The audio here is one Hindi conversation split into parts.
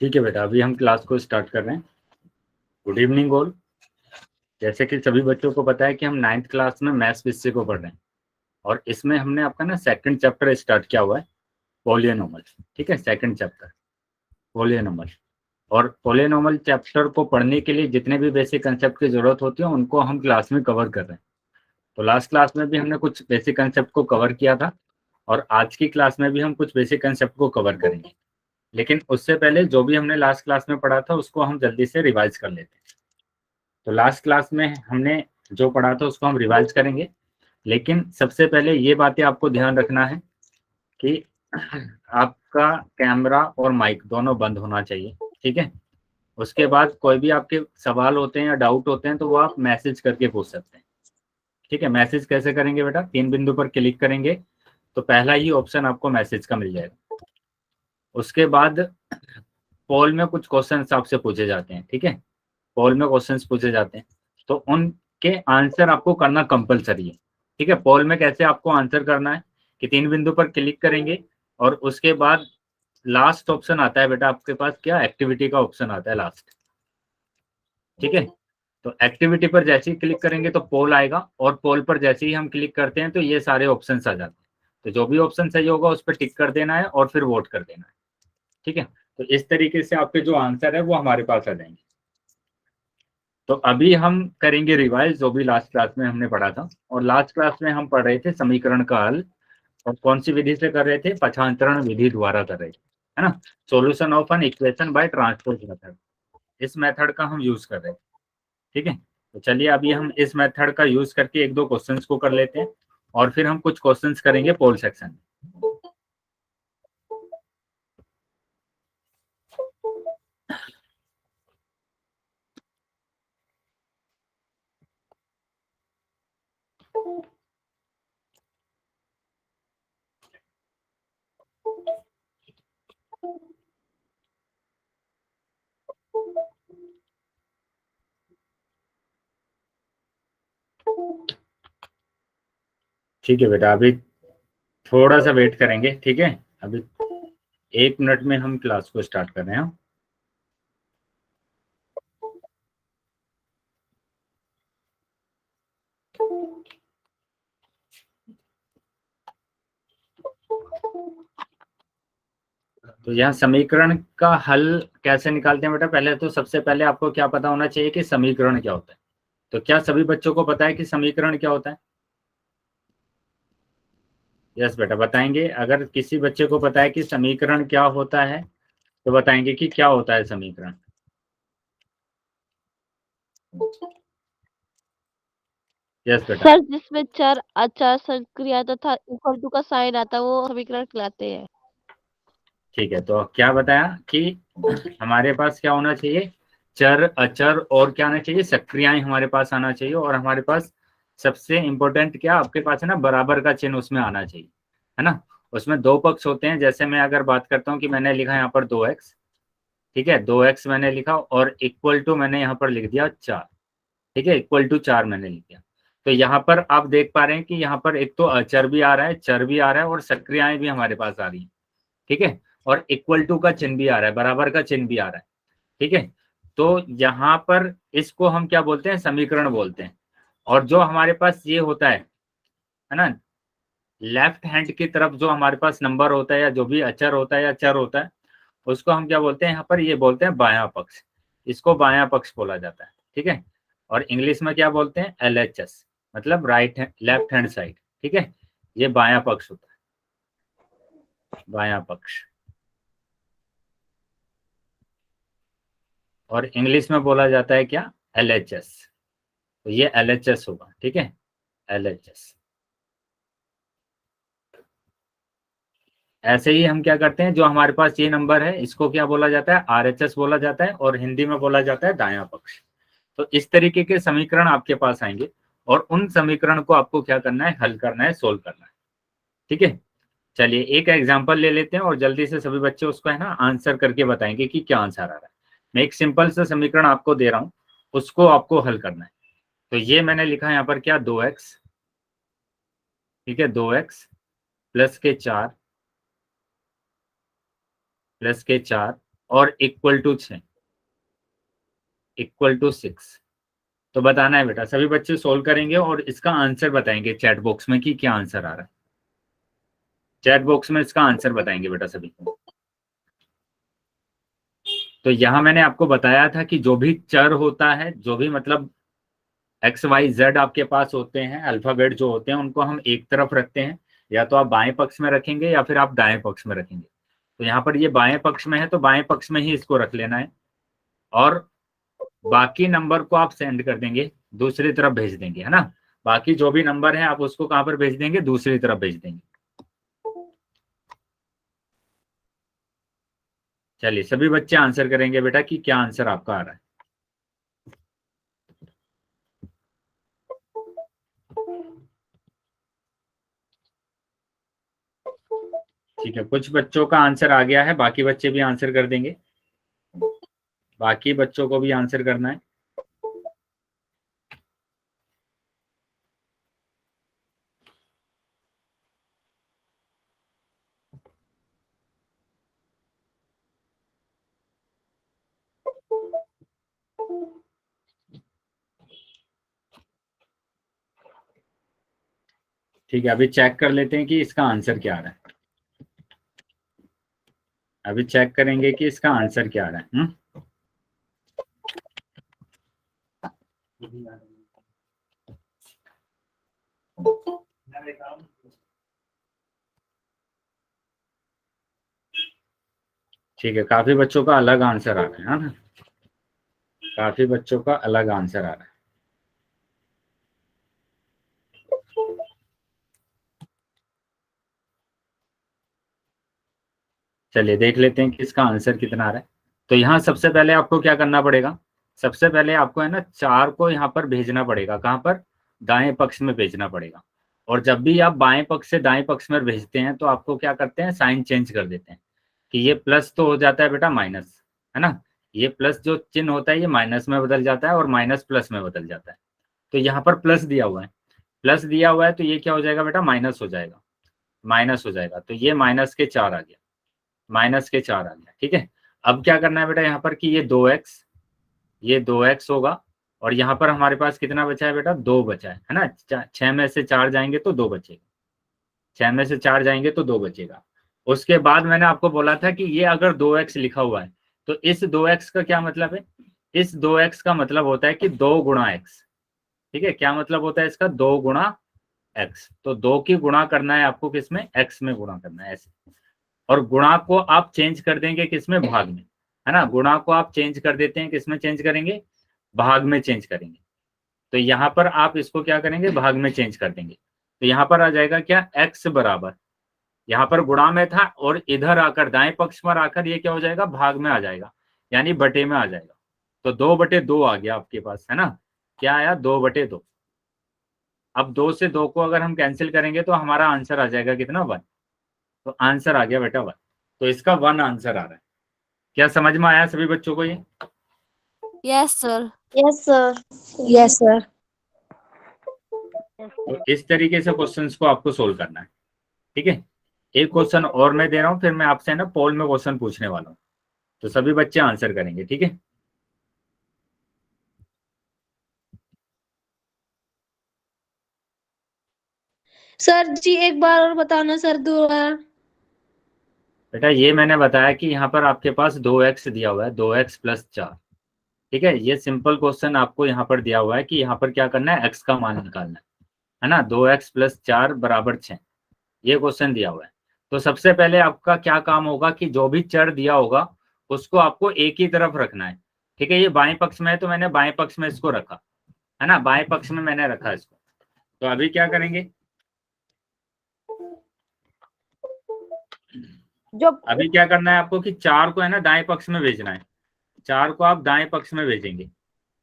ठीक है बेटा, अभी हम क्लास को स्टार्ट कर रहे हैं। Good evening all. जैसे कि सभी बच्चों को पता है कि हम 9th क्लास में मैथ्स विषय को पढ़ रहे हैं और इसमें हमने आपका ना सेकंड चैप्टर स्टार्ट किया हुआ है, पॉलिनोमल। ठीक है, सेकंड चैप्टर पॉलिनोमल। और पॉलिनोमल चैप्टर को पढ़ने के लिए जितने भी बेसिक कंसेप्ट की जरूरत होती है उनको हम क्लास में कवर कर रहे हैं। तो लास्ट क्लास में भी हमने कुछ बेसिक कंसेप्ट को कवर किया था और आज की क्लास में भी हम कुछ बेसिक कंसेप्ट को कवर करेंगे। लेकिन उससे पहले जो भी हमने लास्ट क्लास में पढ़ा था उसको हम जल्दी से रिवाइज कर लेते हैं। तो लास्ट क्लास में हमने जो पढ़ा था उसको हम रिवाइज करेंगे, लेकिन सबसे पहले ये बातें आपको ध्यान रखना है कि आपका कैमरा और माइक दोनों बंद होना चाहिए। ठीक है, उसके बाद कोई भी आपके सवाल होते हैं या डाउट होते हैं तो वो आप मैसेज करके पूछ सकते हैं। ठीक है, मैसेज कैसे करेंगे बेटा? 3 बिंदु पर क्लिक करेंगे तो पहला ही ऑप्शन आपको मैसेज का मिल जाएगा। उसके बाद पोल में कुछ क्वेश्चन आपसे पूछे जाते हैं। ठीक है, पोल में क्वेश्चंस पूछे जाते हैं तो उनके आंसर आपको करना कंपलसरी है। ठीक है, पोल में कैसे आपको आंसर करना है कि 3 बिंदु पर क्लिक करेंगे और उसके बाद लास्ट ऑप्शन आता है बेटा आपके पास, क्या? एक्टिविटी का ऑप्शन आता है लास्ट। ठीक है, तो एक्टिविटी पर जैसे ही क्लिक करेंगे तो पोल आएगा और पोल पर जैसे ही हम क्लिक करते हैं तो ये सारे ऑप्शन आ जाते हैं। तो जो भी ऑप्शन सही होगा उस पर टिक कर देना है और फिर वोट कर देना है। ठीक है, तो इस तरीके से आपके जो आंसर है वो हमारे पास आ जाएंगे। तो अभी हम करेंगे रिवाइज जो भी लास्ट क्लास में हमने पढ़ा था। और लास्ट क्लास में हम पढ़ रहे थे समीकरण का हल, और कौन सी विधि से कर रहे थे? पक्षांतरण विधि द्वारा कर रहे थे, है ना। Solution of an equation by transpose method, इस मेथड का हम यूज कर रहे थे। ठीक है, तो चलिए अभी हम इस मेथड का यूज करके एक दो क्वेश्चंस को कर लेते हैं और फिर हम कुछ क्वेश्चंस करेंगे पोल सेक्शन में। ठीक है बेटा, अभी थोड़ा सा वेट करेंगे। ठीक है, अभी 1 मिनट में हम क्लास को स्टार्ट कर रहे हैं। तो यहाँ समीकरण का हल कैसे निकालते हैं बेटा? पहले तो सबसे पहले आपको क्या पता होना चाहिए कि समीकरण क्या होता है। तो क्या सभी बच्चों को पता है कि समीकरण क्या होता है? यस बेटा, बताएंगे। अगर किसी बच्चे को पता है कि समीकरण क्या होता है तो बताएंगे कि क्या होता है समीकरण। यस बेटा। सर, जिसमें चर, अचर, संक्रिया तथा इक्वल टू का साइन आता है वो समीकरण कहलाते हैं। ठीक है, तो क्या बताया कि हमारे पास क्या होना चाहिए? चर, अचर और क्या आना चाहिए? सक्रियाएं हमारे पास आना चाहिए। और हमारे पास सबसे इंपॉर्टेंट क्या आपके पास है ना, बराबर का चिन्ह उसमें आना चाहिए, है ना। उसमें दो पक्ष होते हैं। जैसे मैं अगर बात करता हूँ कि मैंने लिखा यहाँ पर 2x, ठीक है, 2x मैंने लिखा और इक्वल टू मैंने यहाँ पर लिख दिया 4। ठीक है, इक्वल टू 4 मैंने लिख दिया। तो यहाँ पर आप देख पा रहे हैं कि यहाँ पर एक तो अचर भी आ रहा है, चर भी आ रहा है और सक्रियाएं भी हमारे पास आ रही है। ठीक है, और इक्वल टू का चिन्ह भी आ रहा है, बराबर का चिन्ह भी आ रहा है। ठीक है, तो यहाँ पर इसको हम क्या बोलते हैं? समीकरण बोलते हैं। और जो हमारे पास ये होता है ना, लेफ्ट हैंड की तरफ जो हमारे पास नंबर होता है या जो भी अचर होता है या चर होता है उसको हम क्या बोलते हैं? यहाँ पर ये बोलते हैं बायां पक्ष। इसको बायां पक्ष बोला जाता है। ठीक है, और इंग्लिश में क्या बोलते हैं? LHS, मतलब right hand, left hand side. ठीक है, ये बायां पक्ष होता है, बायां पक्ष। और इंग्लिश में बोला जाता है क्या? LHS। तो ये LHS होगा। ठीक है, LHS। ऐसे ही हम क्या करते हैं, जो हमारे पास ये नंबर है इसको क्या बोला जाता है? RHS बोला जाता है और हिंदी में बोला जाता है दायां पक्ष। तो इस तरीके के समीकरण आपके पास आएंगे और उन समीकरण को आपको क्या करना है? हल करना है, सोल्व करना है। ठीक है, चलिए एक एग्जांपल ले लेते हैं और जल्दी से सभी बच्चे उसको है ना आंसर करके बताएंगे कि क्या आंसर आ रहा है। मैं एक सिंपल सा समीकरण आपको दे रहा हूं, उसको आपको हल करना है। तो ये मैंने लिखा है यहाँ पर क्या? 2x। ठीक है, 2x प्लस के 4 प्लस के 4 और इक्वल टू 6 इक्वल टू 6। तो बताना है बेटा, सभी बच्चे सोल्व करेंगे और इसका आंसर बताएंगे चैट बॉक्स में कि क्या आंसर आ रहा है। चैट बॉक्स में इसका आंसर बताएंगे बेटा सभी। तो यहां मैंने आपको बताया था कि जो भी चर होता है, जो भी मतलब एक्स वाई जेड आपके पास होते हैं, अल्फाबेट जो होते हैं, उनको हम एक तरफ रखते हैं। या तो आप बाएं पक्ष में रखेंगे या फिर आप दाएं पक्ष में रखेंगे। तो यहाँ पर ये बाएं पक्ष में है तो बाएं पक्ष में ही इसको रख लेना है, और बाकी नंबर को आप सेंड कर देंगे, दूसरी तरफ भेज देंगे, है ना। बाकी जो भी नंबर है आप उसको कहां पर भेज देंगे, दूसरी तरफ भेज देंगे। चलिए सभी बच्चे आंसर करेंगे बेटा कि क्या आंसर आपका आ रहा है। ठीक है, कुछ बच्चों का आंसर आ गया है, बाकी बच्चे भी आंसर कर देंगे। बाकी बच्चों को भी आंसर करना है। ठीक है, अभी चेक कर लेते हैं कि इसका आंसर क्या आ रहा है। अभी चेक करेंगे कि इसका आंसर क्या आ रहा है। ठीक है, काफी बच्चों का अलग आंसर आ रहा है ना। काफी बच्चों का अलग आंसर आ रहा है। चलिए देख लेते हैं कि इसका आंसर कितना आ रहा है। तो यहाँ सबसे पहले आपको क्या करना पड़ेगा, सबसे पहले आपको है ना 4 को यहाँ पर भेजना पड़ेगा। कहाँ पर, दाएं पक्ष में भेजना पड़ेगा। और जब भी आप बाएं पक्ष से दाएं पक्ष में भेजते हैं तो आपको क्या करते हैं, साइन चेंज कर देते हैं कि ये प्लस तो हो जाता है बेटा माइनस, है ना। ये प्लस जो चिन्ह होता है ये माइनस में बदल जाता है और माइनस प्लस में बदल जाता है। तो यहाँ पर प्लस दिया हुआ है, प्लस दिया हुआ है तो ये क्या हो जाएगा बेटा, माइनस हो जाएगा। माइनस हो जाएगा तो ये -4 आ गया, -4 आ गया। ठीक है, अब क्या करना है बेटा यहाँ पर कि ये 2x होगा, और यहाँ पर हमारे पास कितना बचा है बेटा, 2 बचा है ना। 6 में से 4 जाएंगे तो 2 बचेगा, 6 में से 4 जाएंगे तो 2 बचेगा। उसके बाद मैंने आपको बोला था कि ये अगर 2x लिखा हुआ है तो इस 2x का क्या मतलब है, इस 2x का मतलब होता है कि 2 गुणा x। ठीक है, क्या मतलब होता है इसका, 2 गुणा x। तो 2 की गुणा करना है आपको, किसमें, x में गुणा करना है ऐसे। और गुणा को आप चेंज कर देंगे किसमें, भाग में, है ना। गुणा को आप चेंज कर देते हैं, किसमें चेंज करेंगे, भाग में चेंज करेंगे। तो यहाँ पर आप इसको क्या करेंगे, भाग में चेंज कर देंगे। तो यहाँ पर आ जाएगा क्या, x बराबर, यहाँ पर गुणा में था और इधर आकर दाएं पक्ष पर आकर ये क्या हो जाएगा, भाग में आ जाएगा, यानी बटे में आ जाएगा। तो 2/2 आ गया आपके पास, है ना। क्या आया, 2/2। अब 2 से 2 को अगर हम कैंसिल करेंगे तो हमारा आंसर आ जाएगा कितना, 1। तो आंसर आ गया बेटा 1। तो इसका 1 आंसर आ रहा है। क्या समझ में आया सभी बच्चों को ये? Yes sir. Yes sir. Yes sir. तो इस तरीके से क्वेश्चंस को आपको सोल्व करना है। ठीक है, एक क्वेश्चन और मैं दे रहा हूँ, फिर मैं आपसे ना पोल में क्वेश्चन पूछने वाला हूँ, तो सभी बच्चे आंसर करेंगे। ठीक है, सर जी एक बार और बताना सर, 2 बार। बेटा ये मैंने बताया कि यहाँ पर आपके पास 2x दिया हुआ है, 2x + 4। ठीक है, ये सिंपल क्वेश्चन आपको यहाँ पर दिया हुआ है कि यहाँ पर क्या करना है, x का मान निकालना है ना। 2x + 4 = 6, ये क्वेश्चन दिया हुआ है। तो सबसे पहले आपका क्या काम होगा कि जो भी चर दिया होगा उसको आपको एक ही तरफ रखना है। ठीक है, ये बाएं पक्ष में है तो मैंने बाएं पक्ष में इसको रखा, है ना, बाएं पक्ष में मैंने रखा इसको। तो अभी क्या करेंगे, अभी क्या करना है आपको कि 4 को है ना दाएं पक्ष में भेजना है। 4 को आप दाएं पक्ष में भेजेंगे।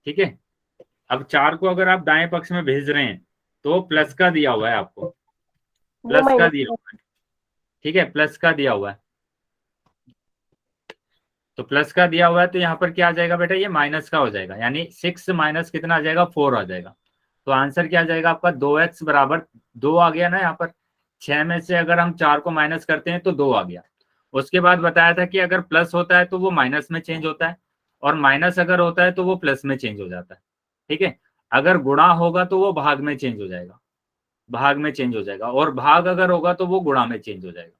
ठीक है, अब 4 को अगर आप दाएं पक्ष में भेज रहे हैं तो प्लस का दिया हुआ है आपको, प्लस का दिया हुआ है। ठीक है, प्लस का दिया हुआ है, तो प्लस का दिया हुआ है तो यहाँ पर क्या आ जाएगा बेटा, ये माइनस का हो जाएगा, यानी 6 माइनस कितना आ जाएगा, 4 आ जाएगा। तो आंसर क्या आ जाएगा आपका, 2x बराबर 2 आ गया ना। यहाँ पर 6 में से अगर हम 4 को माइनस करते हैं तो 2 आ गया। उसके बाद बताया था कि अगर प्लस होता है तो वो माइनस में चेंज होता है, और माइनस अगर होता है तो वो प्लस में चेंज हो जाता है। ठीक है, अगर गुणा होगा तो वो भाग में चेंज हो जाएगा, भाग में चेंज हो जाएगा, और भाग अगर होगा तो वो गुणा में चेंज हो जाएगा।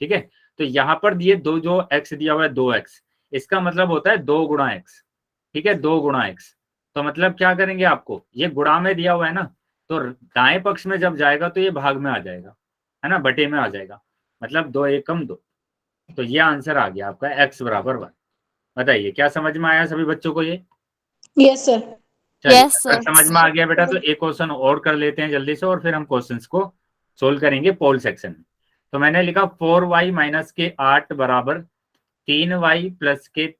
ठीक है, तो यहाँ पर ये दो जो x दिया हुआ है 2x, इसका मतलब होता है 2 गुणा x। ठीक है, 2 गुणा x। तो मतलब क्या करेंगे, आपको ये गुणा में दिया हुआ है ना, तो दाएं पक्ष में जब जाएगा तो ये भाग में आ जाएगा, है ना, बटे में आ जाएगा, मतलब 2 एकम 2। तो ये आंसर आ गया आपका x बराबर 1। बताइए क्या समझ में आया सभी बच्चों को ये? Yes sir. चलिए, यस अगर सर। समझ में आ गया बेटा तो एक क्वेश्चन और कर लेते हैं जल्दी से, और फिर हम क्वेश्चंस को सोल्व करेंगे पोल सेक्शन में। तो मैंने लिखा 4y माइनस के 8 बराबर 3y प्लस के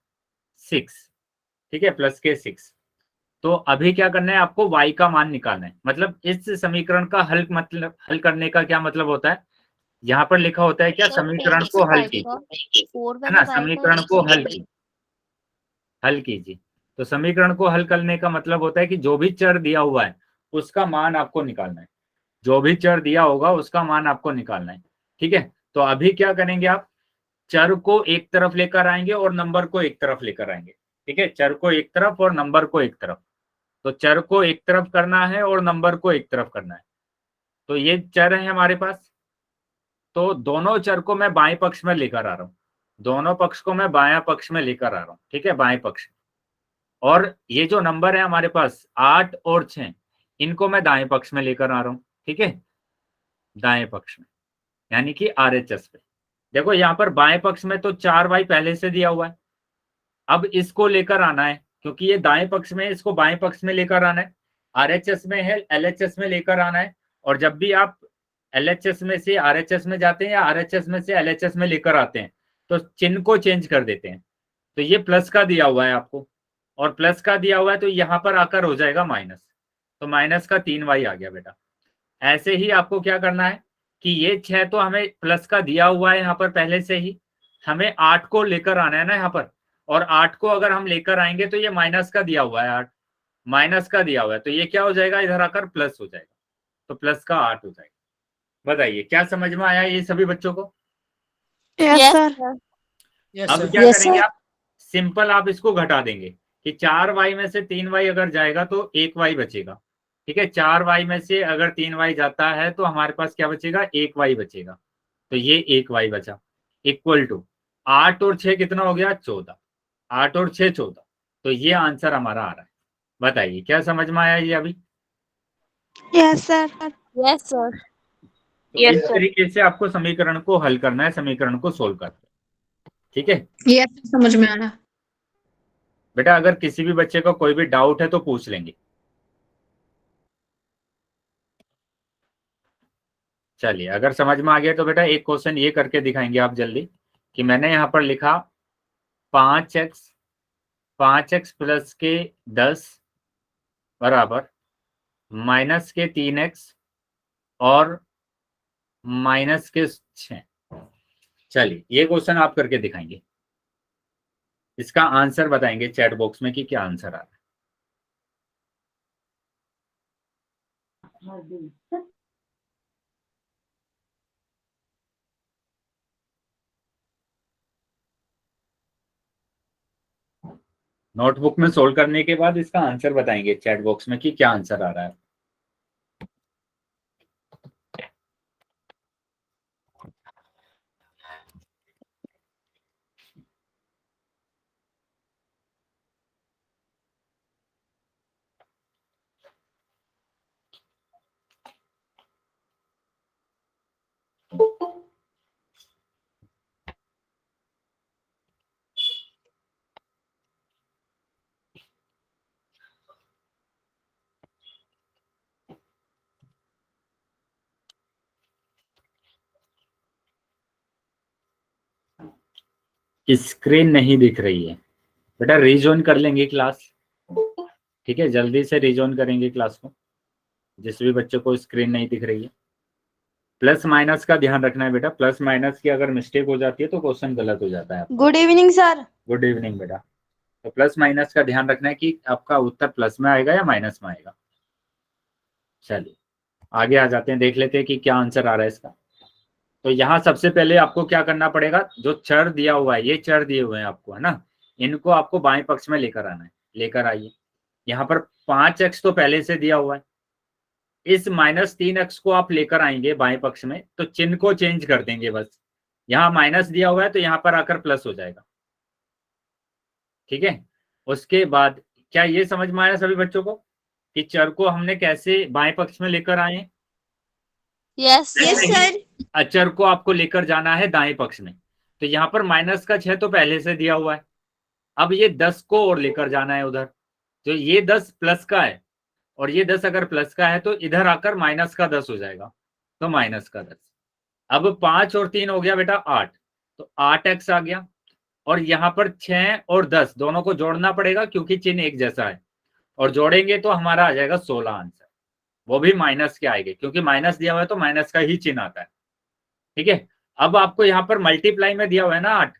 6। ठीक है, प्लस के 6। तो अभी क्या करना है, आपको y का मान निकालना है। मतलब इस समीकरण का हल, मतलब हल करने का क्या मतलब होता है, यहाँ पर लिखा होता है क्या, समीकरण को हल कीजिए, है ना, समीकरण को हल कीजिए, हल कीजिए। तो समीकरण को हल करने का मतलब होता है कि जो भी चर दिया हुआ है उसका मान आपको निकालना है, जो भी चर दिया होगा उसका मान आपको निकालना है। ठीक है, तो अभी क्या करेंगे, आप चर को एक तरफ लेकर आएंगे और नंबर को एक तरफ लेकर आएंगे। ठीक है, चर को एक तरफ और नंबर को एक तरफ। तो चर को एक तरफ करना है और नंबर को एक तरफ करना है। तो ये चर है हमारे पास, तो दोनों चर को मैं बाएं पक्ष में लेकर आ रहा हूँ, दोनों पक्ष को मैं बायां पक्ष में लेकर आ रहा हूँ। ठीक है, बाएं पक्ष। और ये जो नंबर है हमारे पास 8 और 6, इनको मैं दाएं पक्ष में लेकर आ रहा हूँ। ठीक है, दाएं पक्ष में, यानी कि RHS पे। देखो यहाँ पर बाएं पक्ष में तो 4y पहले से दिया हुआ है, अब इसको लेकर आना है, क्योंकि ये दाएं पक्ष में है, इसको बाएं पक्ष में लेकर आना है। RHS में है, LHS में लेकर आना है। और जब भी आप LHS में से RHS में जाते हैं या RHS में से LHS में लेकर आते हैं तो चिन्ह को चेंज कर देते हैं। तो ये प्लस का दिया हुआ है आपको, और प्लस का दिया हुआ है तो यहाँ पर आकर हो जाएगा माइनस, तो माइनस का 3y आ गया बेटा। ऐसे ही आपको क्या करना है कि ये 6 तो हमें प्लस का दिया हुआ है यहाँ पर पहले से ही, हमें 8 को लेकर आना है ना यहाँ पर, और 8 को अगर हम लेकर आएंगे तो ये माइनस का दिया हुआ है, 8 माइनस का दिया हुआ है, तो ये क्या हो जाएगा, इधर आकर प्लस हो जाएगा, तो प्लस का 8 हो जाएगा। बताइए क्या समझ में आया ये सभी बच्चों को? Yes sir. अब क्या करेंगे आप, सिंपल आप इसको घटा देंगे कि 4y में से 3y अगर जाएगा तो 1y बचेगा। ठीक है, 4y में से अगर 3y जाता है तो हमारे पास क्या बचेगा, 1y बचेगा। तो ये 1y बचा, इक्वल टू 8 और 6 कितना हो गया, 14। 8 और 6 14। तो ये आंसर हमारा आ रहा है। बताइए क्या समझ में आया ये अभी? Yes sir. Yes sir. तो इस तरीके से आपको समीकरण को हल करना है, समीकरण को सोल्व करना है। ठीक है यस, समझ में आ रहा। बेटा, अगर किसी भी बच्चे को कोई भी डाउट है तो पूछ लेंगे। चलिए, अगर समझ में आ गया तो बेटा एक क्वेश्चन ये करके दिखाएंगे आप जल्दी, कि मैंने यहाँ पर लिखा 5x प्लस के 10 बराबर माइनस के 3x और माइनस के 6। चलिए ये क्वेश्चन आप करके दिखाएंगे, इसका आंसर बताएंगे चैट बॉक्स में कि क्या आंसर आ रहा है। नोटबुक में सोल्व करने के बाद इसका आंसर बताएंगे चैट बॉक्स में कि क्या आंसर आ रहा है। स्क्रीन नहीं दिख रही है बेटा, रीजॉइन कर लेंगे क्लास। ठीक है, जल्दी से रीजॉइन करेंगे क्लास को, जिस भी बच्चों को स्क्रीन नहीं दिख रही है। प्लस माइनस का ध्यान रखना है बेटा, प्लस माइनस की अगर मिस्टेक हो जाती है तो क्वेश्चन गलत हो जाता है। Good evening sir. Good evening बेटा। तो प्लस माइनस का ध्यान रखना है कि आपका उत्तर प्लस में आएगा या माइनस में आएगा। चलिए आगे आ जाते हैं, देख लेते हैं कि क्या आंसर आ रहा है इसका। तो यहाँ सबसे पहले आपको क्या करना पड़ेगा, जो चर दिया हुआ है, ये चर दिए हुए हैं आपको, है ना, इनको आपको बाएं पक्ष में लेकर आना है। लेकर आइए। यहाँ पर 5x तो पहले से दिया हुआ है, इस -3x को आप लेकर आएंगे बाएं पक्ष में, तो चिन्ह को चेंज कर देंगे बस। यहाँ माइनस दिया हुआ है तो यहाँ पर आकर प्लस हो जाएगा। ठीक है। उसके बाद क्या ये समझ में आया सभी बच्चों को कि चर को हमने कैसे बाएं पक्ष में लेकर आए? Yes sir. अचर को आपको लेकर जाना है दाएं पक्ष में। तो यहाँ पर -6 तो पहले से दिया हुआ है, अब ये 10 को और लेकर जाना है उधर। तो ये 10 प्लस का है और ये 10 अगर प्लस का है तो इधर आकर -10 हो जाएगा, तो -10। अब 5 और 3 हो गया बेटा 8, तो 8x आ गया। और यहाँ पर 6 और 10 दोनों को जोड़ना पड़ेगा क्योंकि चिन्ह एक जैसा है, और जोड़ेंगे तो हमारा आ जाएगा 16 आंसर। वो भी माइनस के आएंगे क्योंकि माइनस दिया हुआ है तो माइनस का ही चिन्ह आता है। ठीक है। अब आपको यहाँ पर मल्टीप्लाई में दिया हुआ है ना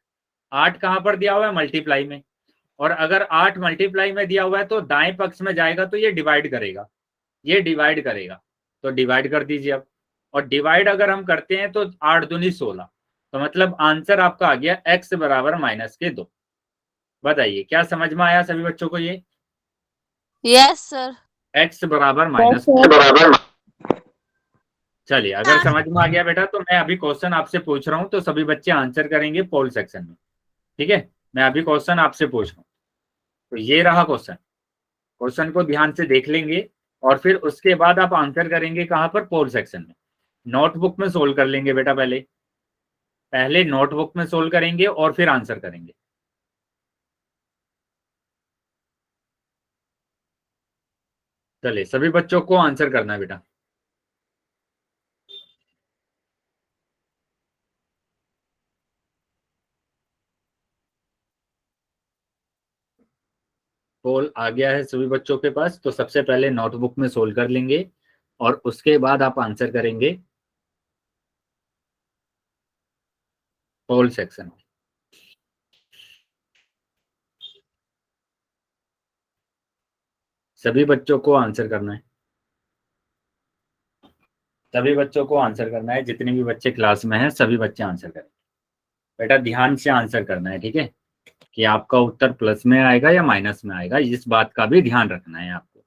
8 कहाँ पर दिया हुआ है? मल्टीप्लाई में। और अगर 8 मल्टीप्लाई में दिया हुआ है तो दाएं पक्ष में जाएगा तो ये डिवाइड करेगा, ये डिवाइड करेगा, तो डिवाइड कर दीजिए अब। और डिवाइड अगर हम करते हैं तो 8 दूनी 16, तो मतलब आंसर आपका आ गया x बराबर -2। बताइए क्या समझ में आया सभी बच्चों को? ये यस सर। x बराबर -2। चलिए, अगर समझ में आ गया बेटा तो मैं अभी क्वेश्चन आपसे पूछ रहा हूं, तो सभी बच्चे आंसर करेंगे पोल सेक्शन में। ठीक है। मैं अभी क्वेश्चन आपसे पूछ रहा हूँ, तो ये रहा क्वेश्चन। क्वेश्चन को ध्यान से देख लेंगे और फिर उसके बाद आप आंसर करेंगे कहाँ पर? पोल सेक्शन में। नोटबुक में सोल्व कर लेंगे बेटा, पहले नोटबुक में सोल्व करेंगे और फिर आंसर करेंगे। चलिए, सभी बच्चों को आंसर करना है बेटा। पोल आ गया है सभी बच्चों के पास, तो सबसे पहले नोटबुक में सोल्व कर लेंगे और उसके बाद आप आंसर करेंगे पोल सेक्शन में। सभी बच्चों को आंसर करना है, सभी बच्चों को आंसर करना है। जितने भी बच्चे क्लास में हैं सभी बच्चे आंसर करें। बेटा ध्यान से आंसर करना है, ठीक है, कि आपका उत्तर प्लस में आएगा या माइनस में आएगा, इस बात का भी ध्यान रखना है आपको।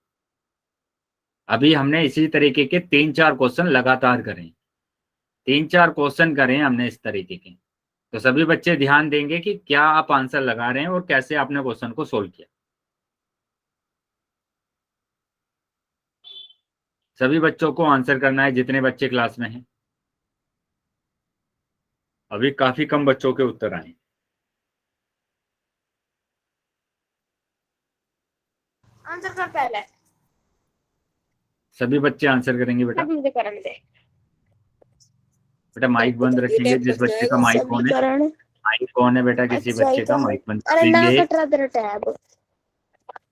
अभी हमने इसी तरीके के 3-4 क्वेश्चन लगातार करें, 3-4 क्वेश्चन करें हमने इस तरीके के। तो सभी बच्चे ध्यान देंगे कि क्या आप आंसर लगा रहे हैं और कैसे आपने क्वेश्चन को सोल्व किया। सभी बच्चों को आंसर करना है जितने बच्चे क्लास में हैं। अभी काफी कम बच्चों के उत्तर आए। आंसर कर पहले। सभी बच्चे आंसर करेंगे बेटा। मुझे करने दे। बेटा माइक बंद रखेंगे, जिस बच्चे का माइक ऑन है, माइक ऑन है बेटा, किसी बच्चे का माइक बंद कर अरे ना देंगे। कट रहा तेरा टैब,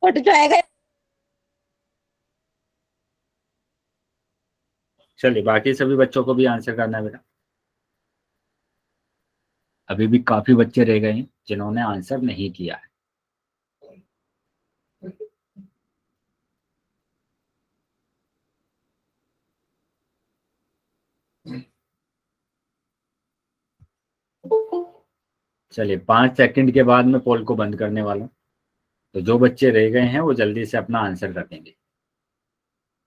कट जाएगा। चलिए, बाकी सभी बच्चों को भी आंसर करना है बेटा। अभी भी काफी बच्चे रह गए हैं जिन्होंने आंसर नहीं किया है। चलिए, 5 सेकंड के बाद मैं पोल को बंद करने वाला हूँ, तो जो बच्चे रह गए हैं वो जल्दी से अपना आंसर कर देंगे।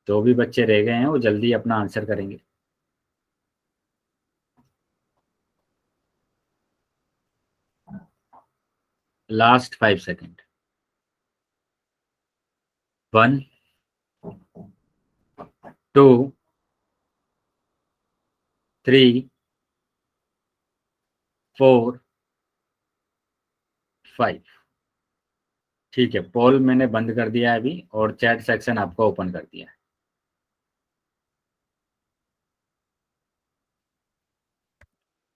जो भी बच्चे रह गए हैं वो जल्दी अपना आंसर करेंगे। Last 5 second. 1 2 3 4 5। ठीक है, पोल मैंने बंद कर दिया है अभी और चैट सेक्शन आपको ओपन कर दिया है।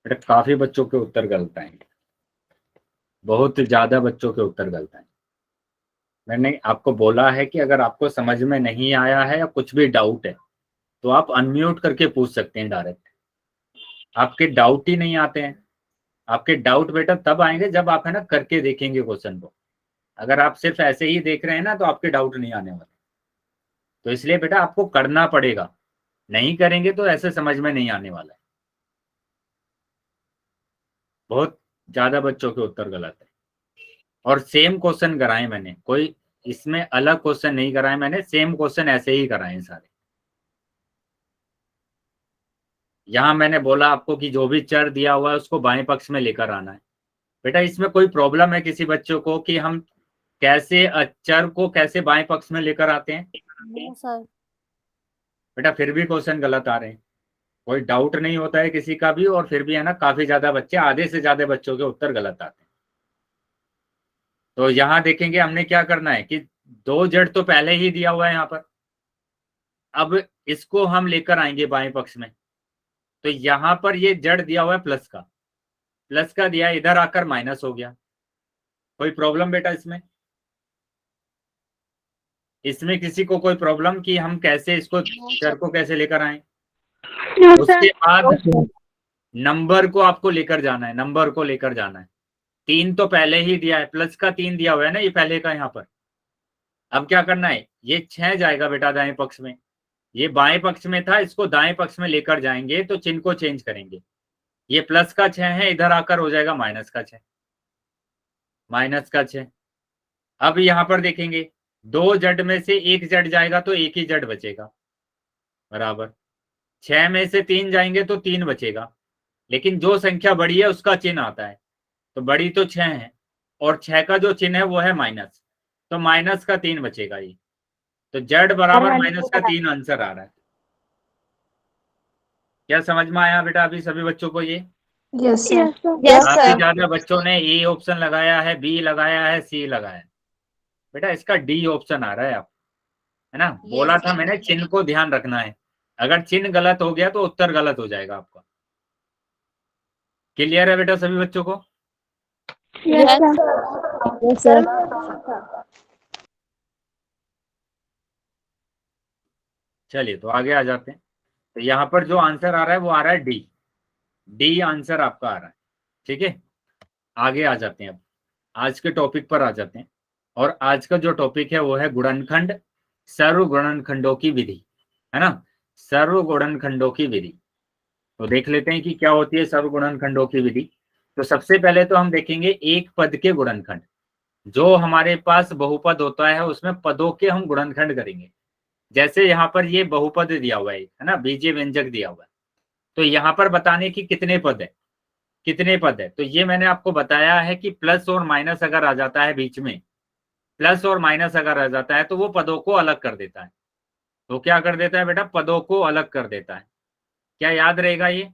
बेटा काफी बच्चों के उत्तर गलत आएंगे, बहुत ज्यादा बच्चों के उत्तर गलत आएंगे। मैंने आपको बोला है कि अगर आपको समझ में नहीं आया है या कुछ भी डाउट है तो आप अनम्यूट करके पूछ सकते हैं डायरेक्ट। आपके डाउट ही नहीं आते हैं। आपके डाउट बेटा तब आएंगे जब आप है ना करके देखेंगे क्वेश्चन को। अगर आप सिर्फ ऐसे ही देख रहे हैं ना तो आपके डाउट नहीं आने वाले। तो इसलिए बेटा आपको करना पड़ेगा, नहीं करेंगे तो ऐसे समझ में नहीं आने वाला है। बहुत ज्यादा बच्चों के उत्तर गलत है। और सेम क्वेश्चन कराए मैंने, कोई इसमें अलग क्वेश्चन नहीं कराए मैंने, सेम क्वेश्चन ऐसे ही कराए सारे। यहाँ मैंने बोला आपको कि जो भी चर दिया हुआ है उसको बाएं पक्ष में लेकर आना है। बेटा इसमें कोई प्रॉब्लम है किसी बच्चों को कि हम कैसे चर को कैसे बाएं पक्ष में लेकर आते हैं? सर बेटा फिर भी क्वेश्चन गलत आ रहे हैं, कोई डाउट नहीं होता है किसी का भी, और फिर भी है ना काफी ज्यादा बच्चे, आधे से ज्यादा बच्चों के उत्तर गलत आते हैं। तो यहाँ देखेंगे हमने क्या करना है कि दो जड़ तो पहले ही दिया हुआ है यहाँ पर, अब इसको हम लेकर आएंगे बाएं पक्ष में। तो यहाँ पर ये जड़ दिया हुआ है प्लस का दिया, इधर आकर माइनस हो गया। कोई प्रॉब्लम बेटा इसमें? इसमें किसी को कोई प्रॉब्लम कि हम कैसे इसको चर को कैसे लेकर आए? उसके बाद नंबर को आपको लेकर जाना है, नंबर को लेकर जाना है। 3 तो पहले ही दिया है, प्लस का 3 दिया हुआ है ना ये पहले का यहाँ पर। अब क्या करना है, ये 6 जाएगा बेटा दाएं पक्ष में, ये बाएं पक्ष में था, इसको दाएं पक्ष में लेकर जाएंगे तो चिन्ह को चेंज करेंगे। ये प्लस का 6 है, इधर आकर हो जाएगा माइनस का 6। अब यहाँ पर देखेंगे दो जड़ में से एक जड़ जाएगा तो एक ही जड़ बचेगा, बराबर 6 में से 3 जाएंगे तो 3 बचेगा, लेकिन जो संख्या बड़ी है उसका चिन्ह आता है, तो बड़ी तो 6 है और 6 का जो चिन्ह है वो है माइनस, तो माइनस का 3 बचेगा ये, तो जड़ बराबर माइनस का 3 आंसर आ रहा है। क्या समझ में आया बेटा अभी सभी बच्चों को? ये यस काफी ज्यादा बच्चों ने ए ऑप्शन लगाया है, बी लगाया है, सी लगाया है। बेटा इसका डी ऑप्शन आ रहा है आप, है ना? बोला था मैंने चिन्ह को ध्यान रखना है, अगर चिन्ह गलत हो गया तो उत्तर गलत हो जाएगा आपका। क्लियर है बेटा सभी बच्चों को? चलिए तो आगे आ जाते हैं। तो यहाँ पर जो आंसर आ रहा है वो आ रहा है डी आंसर आपका आ रहा है। ठीक है, आगे आ जाते हैं, अब आज के टॉपिक पर आ जाते हैं। और आज का जो टॉपिक है वो है गुणनखंड, सर्व गुणनखंडों की विधि, है ना? सर्व गुणनखंडों की विधि। तो देख लेते हैं कि क्या होती है सर्व गुणनखंडों की विधि। तो सबसे पहले तो हम देखेंगे एक पद के गुणनखंड। जो हमारे पास बहुपद होता है उसमें पदों के हम गुणनखंड करेंगे। जैसे यहाँ पर ये बहुपद दिया हुआ है ना, बीजीय व्यंजक दिया हुआ है, तो यहाँ पर बताने की कितने पद है, तो ये मैंने आपको बताया है कि प्लस और माइनस अगर आ जाता है बीच में, प्लस और माइनस अगर आ जाता है तो वो पदों को अलग कर देता है। तो क्या कर देता है बेटा, पदों को अलग कर देता है। क्या याद रहेगा ये?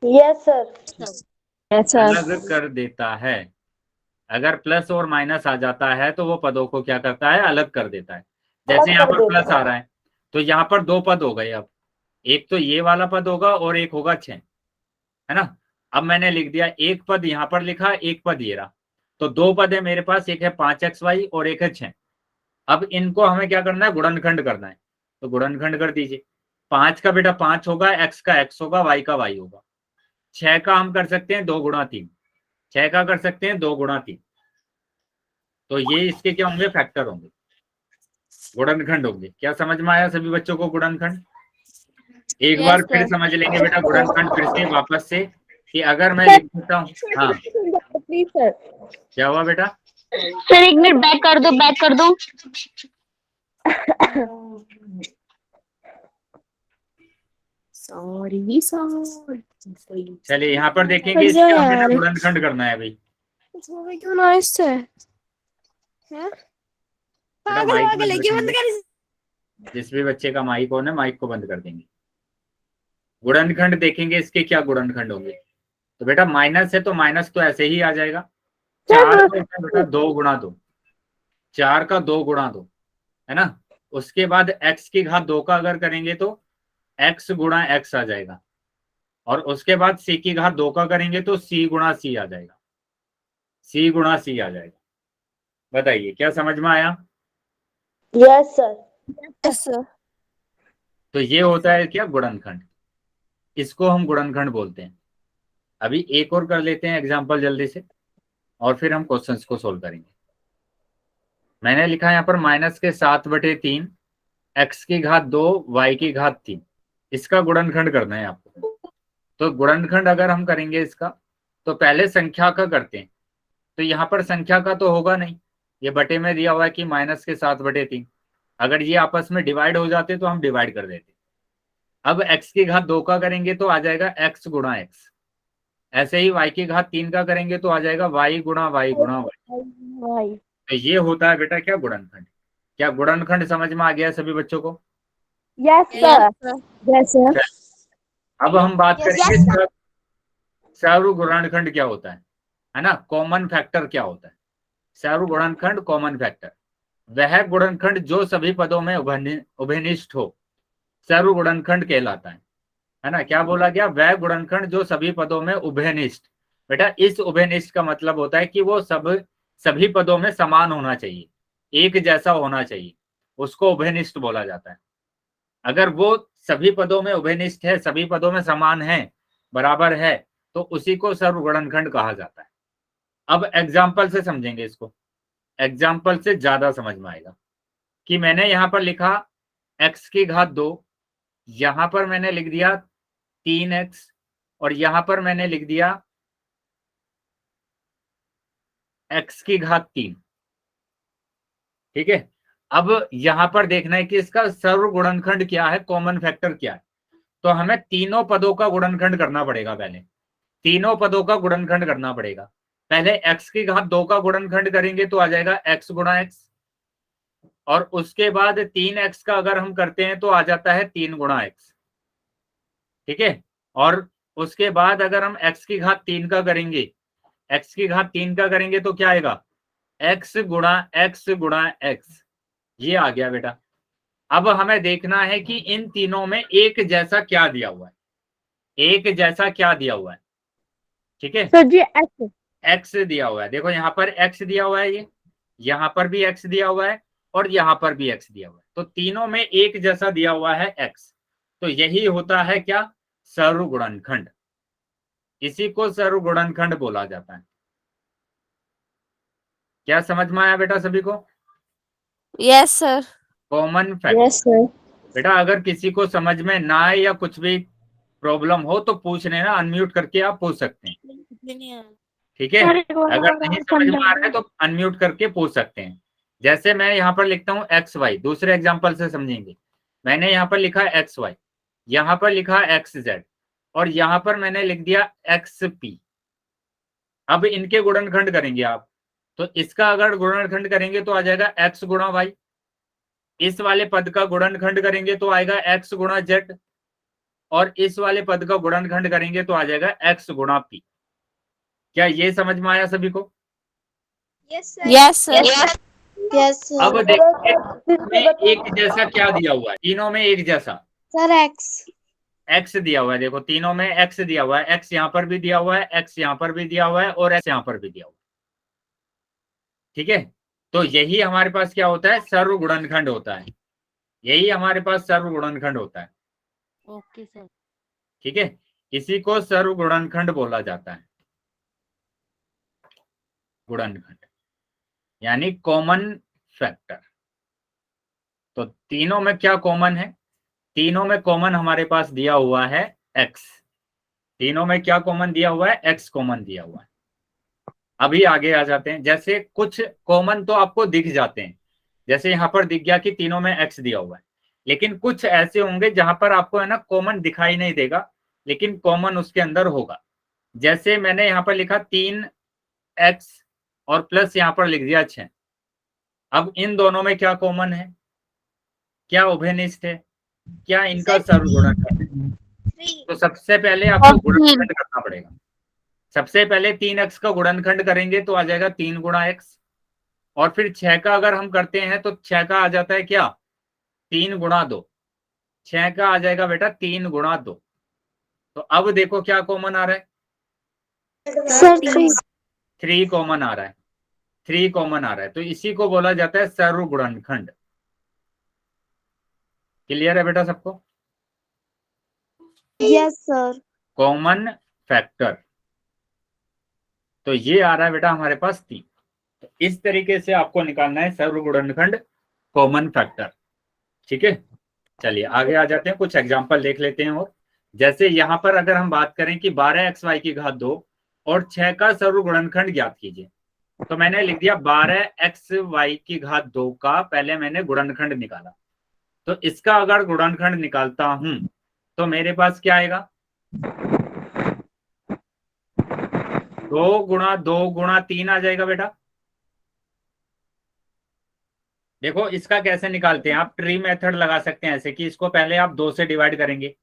यस सर अलग कर देता है। अगर प्लस और माइनस आ जाता है तो वो पदों को क्या करता है, अलग कर देता है। जैसे यहाँ पर प्लस आ रहा है तो यहाँ पर दो पद हो गए, अब एक तो ये वाला पद होगा और एक होगा 6, है ना? अब मैंने लिख दिया एक पद यहाँ पर लिखा, एक पद ये रहा, तो दो पद है मेरे पास, एक है 5xy और एक है 6। अब इनको हमें क्या करना है, गुणनखंड करना है। तो गुणनखंड कर दीजिए। 5 का बेटा 5 होगा, x का x होगा, y का y होगा। 6 का हम कर सकते हैं 2 गुणा 3, 6 का कर सकते हैं 2 गुणा 3। तो ये इसके क्या होंगे, फैक्टर होंगे, गुणनखंड होंगे। क्या समझ में आया सभी बच्चों को गुणनखंड? एक बार फिर समझ लेंगे बेटा गुणनखंड फिर से वापस से, कि अगर मैं लिख देता हूँ, हाँ प्लीज सर। क्या हुआ बेटा? सर एक मिनट बैक कर दो सॉरी चलिए यहाँ पर देखेंगे इसके बेटा गुणनखंड करना है अभी। क्यों नाइस है बेटा माइक बंद रखेंगे। जिस भी बच्चे का माइक ऑन है माइक को बंद कर देंगे। गुणनखंड देखेंगे इसके क्या गुणनखंड होंगे। तो बेटा माइनस है तो माइनस तो ऐसे ही आ जाएगा, 4 का बेटा 2 गुणा 2, 4 का 2 गुणा 2, है ना? उसके बाद x की घात 2 का अगर करेंगे तो x गुणा x आ जाएगा, और उसके बाद c की घात 2 का करेंगे तो c गुणा c आ जाएगा, c गुणा c आ जाएगा। बताइए क्या समझ में आया? यस सर तो ये होता है क्या, गुणनखंड। इसको हम गुणनखंड बोलते हैं। अभी एक और कर लेते हैं एग्जांपल जल्दी से, और फिर हम क्वेश्चंस को सोल्व करेंगे। मैंने लिखा है यहाँ पर -7/3 x की घात 2 y की घात 3, इसका गुणनखंड करना है आपको। तो गुणनखंड अगर हम करेंगे इसका, तो पहले संख्या का करते हैं, तो यहाँ पर संख्या का तो होगा नहीं, ये बटे में दिया हुआ है कि माइनस के 7/3। अगर ये आपस में डिवाइड हो जाते तो हम डिवाइड कर देते। अब x की घात 2 का करेंगे तो आ जाएगा x गुणा x, ऐसे ही y की घात 3 का करेंगे तो आ जाएगा y गुणा y गुणा y। भाई तो ये होता है बेटा क्या, गुणनखंड। क्या गुणनखंड समझ में आ गया सभी बच्चों को? Yes sir. Yes sir. अब हम बात Yes, करेंगे सर्व गुणनखंड क्या होता है ना, कॉमन फैक्टर क्या होता है। सर्व गुणनखंड कॉमन फैक्टर वह गुणनखंड जो सभी पदों में उभयनिष्ठ हो, सर्व गुणनखंड कहलाता है ना। क्या बोला गया, वह गुणनखंड जो सभी पदों में उभयनिष्ठ। बेटा इस उभयनिष्ठ का मतलब होता है कि वो सभी पदों में समान होना चाहिए, एक जैसा होना चाहिए, उसको उभयनिष्ठ बोला जाता है। अगर वो सभी पदों में उभयनिष्ठ है, सभी पदों में समान है, बराबर है, तो उसी को सर्व गुणनखंड कहा जाता है। अब एग्जाम्पल से समझेंगे इसको, एग्जाम्पल से ज्यादा समझ में आएगा। कि मैंने यहां पर लिखा x की घात 2, यहां पर मैंने लिख दिया 3x, और यहां पर मैंने लिख दिया x की घात 3। ठीक है, अब यहां पर देखना है कि इसका सर्व गुणनखंड क्या है, कॉमन फैक्टर क्या है। तो हमें तीनों पदों का गुणनखंड करना पड़ेगा, पहले तीनों पदों का गुणनखंड करना पड़ेगा। पहले x की घात 2 का गुणनखंड करेंगे तो आ जाएगा x गुणा x, और उसके बाद 3x का अगर हम करते हैं तो आ जाता है 3 गुणा x। ठीक है, और उसके बाद अगर हम x की घात 3 का करेंगे, x की घात 3 का करेंगे तो क्या आएगा, x गुणा x। ये आ गया बेटा। अब हमें देखना है कि इन तीनों में एक जैसा क्या दिया हुआ है, एक जैसा क्या दिया हुआ है। ठीक है सर जी x दिया हुआ है, देखो यहाँ पर x दिया हुआ है, ये यहाँ पर भी x दिया हुआ है, और यहाँ पर भी x दिया हुआ है, तो तीनों में एक जैसा दिया हुआ है x। तो यही होता है क्या, सर्व गुणनखंड। इसी को सर्व गुणनखंड बोला जाता है। क्या समझ में आया बेटा सभी को? Yes sir. Common factor. Yes sir. बेटा अगर किसी को समझ में ना आए या कुछ भी प्रॉब्लम हो तो पूछ लेना, अनम्यूट करके आप पूछ सकते हैं। ठीक है, अगर नहीं समझ में आ रहा है तो अनम्यूट करके पूछ सकते हैं। जैसे मैं यहाँ पर लिखता हूँ एक्स वाई, दूसरे एग्जाम्पल से समझेंगे। मैंने यहाँ पर लिखा एक्स वाई, यहाँ पर लिखा एक्स जेड, और यहाँ पर मैंने लिख दिया एक्स पी। अब इनके गुणनखंड करेंगे आप, तो इसका अगर गुणनखंड करेंगे तो आ जाएगा एक्स गुणा वाई। इस वाले पद का गुणनखंड करेंगे तो आएगा एक्स गुणा जेड, और इस वाले पद का गुणनखंड करेंगे तो आ जाएगा एक्स गुणा पी। क्या ये समझ में आया सभी को? Yes sir. Yes sir. अब देखिए इसमें एक जैसा क्या दिया हुआ है, तीनों में एक जैसा सर x दिया हुआ है। देखो तीनों में x दिया हुआ है, x यहाँ पर भी दिया हुआ है, x यहाँ पर भी दिया हुआ है, और x यहाँ पर भी दिया हुआ है। ठीक है, तो यही हमारे पास क्या होता है, सर्व गुणनखंड होता है। यही हमारे पास सर्व गुणनखंड होता है। Okay sir. ठीक है, इसी को सर्व गुणनखंड बोला जाता है। गुणनखंड यानी कॉमन फैक्टर। तो तीनों में क्या कॉमन है, तीनों में कॉमन हमारे पास दिया हुआ है x। तीनों में क्या कॉमन दिया हुआ है, x कॉमन दिया हुआ है। अभी आगे आ जाते हैं, जैसे कुछ कॉमन तो आपको दिख जाते हैं, जैसे यहाँ पर दिख गया कि तीनों में x दिया हुआ है, लेकिन कुछ ऐसे होंगे जहां पर आपको है ना कॉमन दिखाई नहीं देगा, लेकिन कॉमन उसके अंदर होगा। जैसे मैंने यहाँ पर लिखा 3x और प्लस यहाँ पर लिख दिया 6। अब इन दोनों में क्या कॉमन है, क्या उभयनिष्ठ है, क्या इनका सर्व गुणनखंड है? तो सबसे पहले आपको गुणनखंड करना पड़ेगा। सबसे पहले 3x का गुणनखंड करेंगे तो आ जाएगा 3 गुणा x, और फिर 6 का अगर हम करते हैं तो 6 का आ जाता है क्या, 3 गुणा 2। 6 का आ जाएगा बेटा 3 गुणा 2। तो अब देखो क्या कॉमन आ रहा है, सर 3 कॉमन आ रहा है, 3 कॉमन आ रहा है। तो इसी को बोला जाता है सर्व गुणनखंड। क्लियर है बेटा सबको? Yes sir. Common factor. तो ये आ रहा है बेटा हमारे पास 3। तो इस तरीके से आपको निकालना है सर्व गुणनखंड कॉमन फैक्टर। ठीक है, चलिए आगे आ जाते हैं, कुछ एग्जांपल देख लेते हैं। और जैसे यहाँ पर अगर हम बात करें कि 12xy की घात 2 और 6 का सर्व गुणनखंड ज्ञात कीजिए। तो मैंने लिख दिया 12xy की घात 2 का पहले मैंने गुणनखंड निकाला। तो इसका अगर गुणनखंड निकालता हूं तो मेरे पास क्या आएगा, 2 गुणा 2 गुणा 3 आ जाएगा बेटा। देखो इसका कैसे निकालते हैं, आप ट्री मेथड लगा सकते हैं ऐसे कि इसको पहले आप 2 से डिवाइड करेंगे,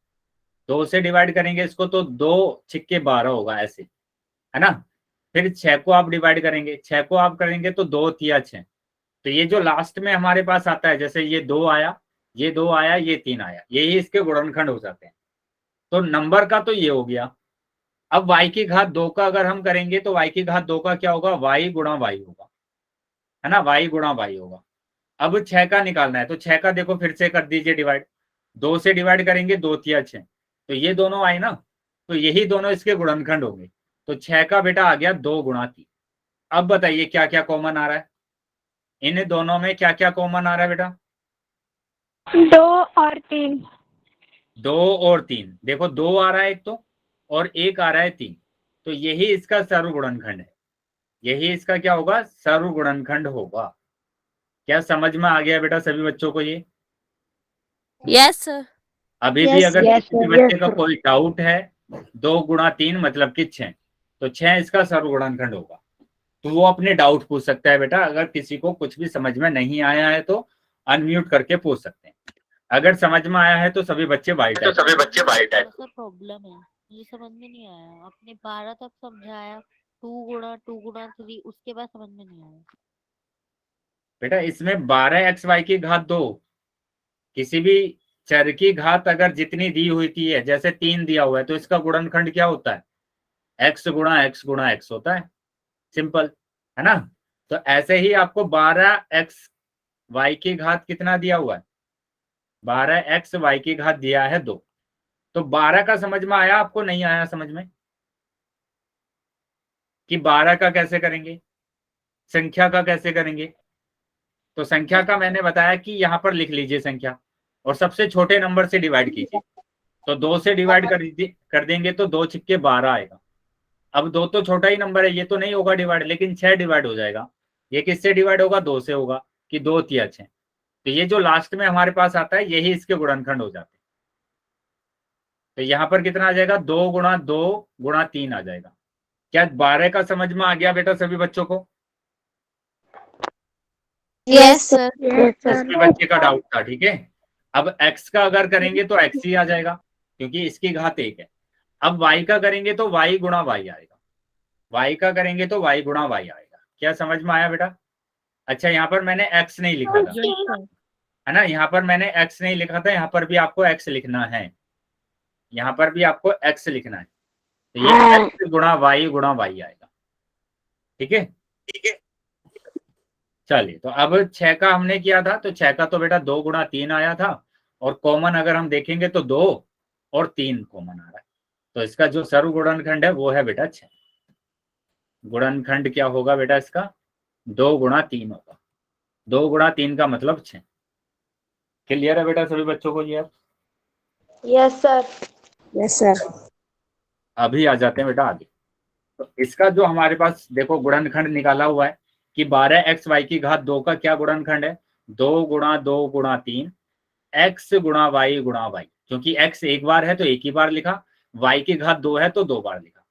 2 से डिवाइड करेंगे इसको तो 2 छिक्के 12 होगा ऐसे, है ना। फिर 6 को आप डिवाइड करेंगे, 6 को आप करेंगे तो 2 तिया 6। तो ये जो लास्ट में हमारे पास आता है, जैसे ये 2 आया, ये 2 आया, ये 3 आया, यही इसके गुणनखंड हो जाते हैं। तो नंबर का तो ये हो गया। अब y की घात 2 का अगर हम करेंगे तो y की घात 2 का क्या होगा, y गुणा y होगा, है ना, y गुणा y होगा। अब 6 का निकालना है तो 6 का देखो फिर से कर दीजिए डिवाइड, 2 से डिवाइड करेंगे 2 तिया 6, तो ये दोनों आए ना, तो यही दोनों इसके गुणनखंड होंगे। तो 6 का बेटा आ गया 2 गुणा 3। अब बताइए क्या क्या कॉमन आ रहा है, इन दोनों में क्या क्या कॉमन आ रहा है बेटा, 2 और 3। 2 और 3, देखो 2 आ रहा है एक तो, और 1 आ रहा है 3, तो यही इसका सर्व गुणनखंड है, यही इसका क्या होगा, सर्व गुणनखंड होगा। क्या समझ में आ गया बेटा सभी बच्चों को ये? Yes sir. अभी भी अगर किसी भी बच्चे का कोई डाउट है, 2 गुणा 3 मतलब कि 6, तो 6 इसका सर्व गुणनखंड होगा। तो वो अपने डाउट पूछ सकता है बेटा, अगर किसी को कुछ भी समझ में नहीं आया है तो अनम्यूट करके पूछ सकते हैं, अगर समझ में आया है तो सभी बच्चे वाइट है। सर प्रॉब्लम है, मुझे समझ में नहीं आया, आपने 12 तक समझाया, 2 गुणा 3, उसके बाद समझ में नहीं आया बेटा इसमें 12xy की घात 2, किसी भी चर की घात अगर जितनी दी हुई थी है, जैसे 3 दिया हुआ है तो इसका गुणनखंड क्या होता है, x गुणा x गुणा x होता है, सिंपल, है ना। तो ऐसे ही आपको 12xy की घात कितना दिया हुआ है, 12xy की घात दिया है 2, तो 12 का समझ में आया आपको, नहीं आया समझ में कि 12 का कैसे करेंगे, संख्या का कैसे करेंगे? तो संख्या का मैंने बताया कि यहां पर लिख लीजिए संख्या और सबसे छोटे नंबर से डिवाइड कीजिए। तो 2 से डिवाइड कर देंगे तो 2 छिक्के 12 आएगा। अब 2 तो छोटा ही नंबर है, ये तो नहीं होगा डिवाइड, लेकिन 6 डिवाइड हो जाएगा। ये किससे डिवाइड होगा, 2 से होगा, कि 2 तिया 6। तो ये जो लास्ट में हमारे पास आता है यही इसके गुणनखंड हो जाते हैं। तो यहाँ पर कितना आ जाएगा, 2 गुणा 2 गुणा 3 आ जाएगा। क्या 12 का समझ में आ गया बेटा सभी बच्चों को? Yes sir. इसके बच्चे का डाउट था, ठीक है। अब x का अगर करेंगे तो x ही आ जाएगा क्योंकि इसकी घात 1 है। अब y का करेंगे तो y गुणा y आएगा, y का करेंगे तो y गुणा y आएगा। क्या समझ में आया बेटा? अच्छा यहाँ पर मैंने x नहीं लिखा था, है ना, यहाँ पर मैंने x नहीं लिखा था, यहाँ पर भी आपको x लिखना है, यहाँ पर भी आपको x लिखना है। तो ये x गुणा y आएगा, ठीक है। चलिए, तो अब 6 का हमने किया था, तो 6 का तो बेटा 2 गुणा 3 आया था, और कॉमन अगर हम देखेंगे तो 2 और 3 कॉमन आ रहा है। तो इसका जो सर्व गुणनखंड है वो है बेटा 6। गुणनखंड क्या होगा बेटा इसका, 2 गुणा 3 होगा, 2 गुणा 3 का मतलब 6। क्लियर है बेटा सभी बच्चों को ये? Yes sir. Yes sir. अभी आ जाते हैं बेटा आगे। तो इसका जो हमारे पास देखो गुणनखंड निकाला हुआ है कि 12xy की घात 2 का क्या गुणनखंड है, 2 गुणा 2 गुणा 3 x गुणा y गुणा y। क्योंकि x एक बार है तो एक ही बार लिखा, y की घात 2 है तो 2 बार लिखा,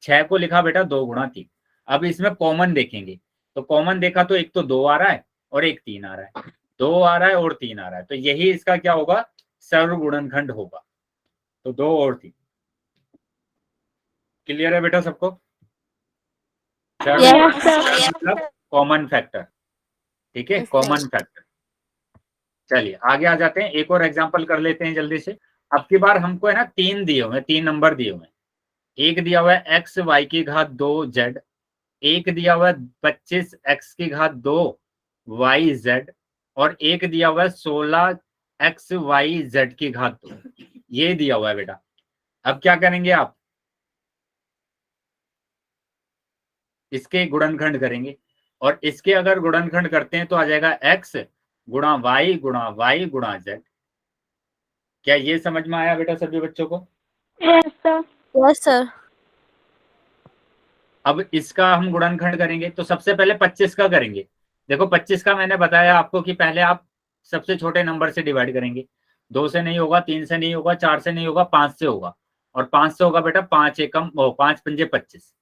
6 को लिखा बेटा 2 गुणा 3। अब इसमें कॉमन देखेंगे तो कॉमन देखा तो एक तो 2 आ रहा है और एक 3 आ रहा है, 2 आ रहा है और 3 आ रहा है, तो यही इसका क्या होगा, सर्व गुणनखंड होगा। तो 2 और 3। क्लियर है बेटा सबको? मतलब कॉमन फैक्टर, ठीक है, कॉमन फैक्टर। चलिए आगे आ जाते हैं, एक और एग्जांपल कर लेते हैं जल्दी से। अब की बार हमको है ना 3 दिए हुए हैं, 3 नंबर दिए हुए हैं। एक दिया हुआ है x y की घात 2 z, एक दिया हुआ है 25 x की घात 2 y z, और एक दिया हुआ है 16 x y z की घात 2। ये दिया हुआ है बेटा। अब क्या करेंगे आप, इसके गुणनखंड करेंगे, और इसके अगर गुणनखंड करते हैं तो आ जाएगा x गुणा y गुणा y गुणा z। क्या ये समझ में आया बेटा सभी बच्चों को? Yes sir. Yes sir. अब इसका हम गुणनखंड करेंगे तो सबसे पहले 25 का करेंगे। देखो 25 का मैंने बताया आपको कि पहले आप सबसे छोटे नंबर से डिवाइड करेंगे। 2 से नहीं होगा, 3 से नहीं होगा, 4 से नहीं होगा, 5 से होगा। और 5 से होगा बेटा 5 एकम 5 पंजे 25।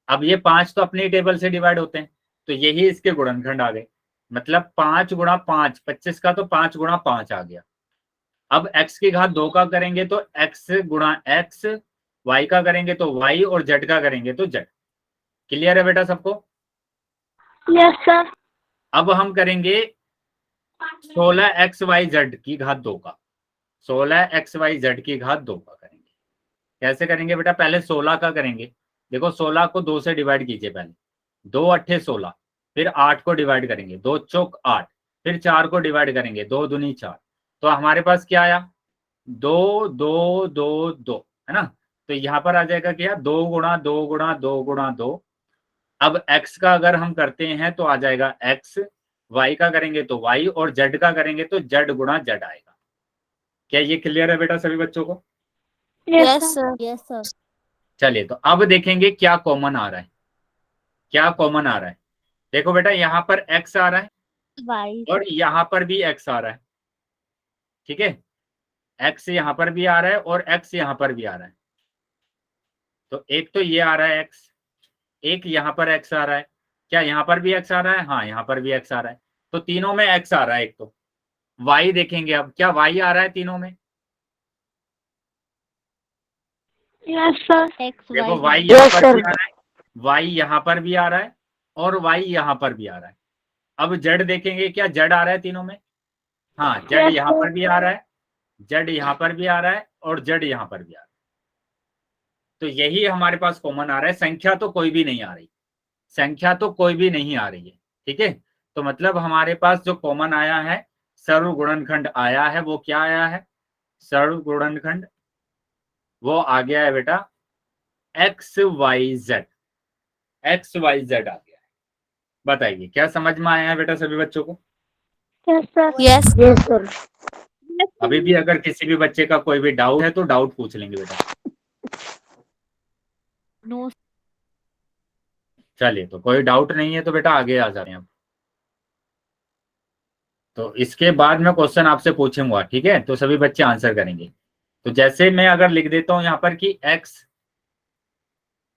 अब ये 5 तो अपनी टेबल से डिवाइड होते हैं, तो यही इसके गुणनखंड आ गए। मतलब 5 गुणा 5, 25 का तो 5 गुणा 5 आ गया। अब x की घात 2 का करेंगे तो x गुणा x, y का करेंगे तो y, और z का करेंगे तो z। क्लियर है बेटा सबको? Yes sir. अब हम करेंगे 16xyz की घात 2 का। 16xyz की घात 2 का करेंगे। कैसे करेंगे बेटा? पहले 16 का करेंगे। देखो 16 को 2 से डिवाइड कीजिए पहले। 2 अट्ठे 16, फिर 8 को डिवाइड करेंगे, 2 चौक 8, फिर 4 को डिवाइड करेंगे, 2 दूनी 4। तो हमारे पास क्या आया? 2 2 2 2, है ना? तो यहाँ पर आ जाएगा क्या? 2 गुणा 2 गुणा 2 गुणा 2। अब x का अगर हम करते हैं तो आ जाएगा x, y का करेंगे तो y, और z का करेंगे तो z गुणा z आएगा। क्या ये क्लियर है बेटा सभी बच्चों को? Yes yes sir. Sir. Yes sir. चलिए तो अब देखेंगे क्या कॉमन आ रहा है। क्या कॉमन आ रहा है? देखो बेटा यहाँ पर x आ रहा है वाई। और यहाँ पर भी x आ रहा है। ठीक है, x यहाँ पर भी आ रहा है और x यहाँ पर भी आ रहा है। तो एक तो ये आ रहा है x, एक यहाँ पर x आ रहा है। क्या यहाँ पर भी x आ रहा है? हाँ, यहाँ पर भी x आ रहा है। तो तीनों में x आ रहा है एक तो। y देखेंगे अब, क्या y आ रहा है तीनों में? Yes sir. एक्स देखो वाई y जेड। यहाँ यस पर भी सर। आ रहा है, y यहाँ पर भी आ रहा है, और y यहाँ पर भी आ रहा है। अब z देखेंगे, क्या z आ रहा है तीनों में? हाँ, z यस यहाँ सर। पर भी आ रहा है, z यहाँ पर भी आ रहा है, और z यहाँ पर भी आ रहा है। तो यही हमारे पास कॉमन आ रहा है। संख्या तो कोई भी नहीं आ रही, संख्या तो कोई भी नहीं आ रही है। ठीक है, तो मतलब हमारे पास जो कॉमन आया है, सर्वगुणनखंड आया है, वो क्या आया है? सर्वगुणनखंड वो आ गया है बेटा X Y Z. X Y Z आ गया है। बताइए क्या समझ में आया है बेटा सभी बच्चों को? Yes sir. Yes. Yes sir. अभी भी अगर किसी भी बच्चे का कोई भी डाउट है तो डाउट पूछ लेंगे बेटा। नो। चलिए, तो कोई डाउट नहीं है तो बेटा आगे आ जाते हैं अब। तो इसके बाद मैं क्वेश्चन आपसे पूछूंगा, ठीक है? तो सभी बच्चे आंसर करेंगे। तो जैसे मैं अगर लिख देता हूं यहाँ पर कि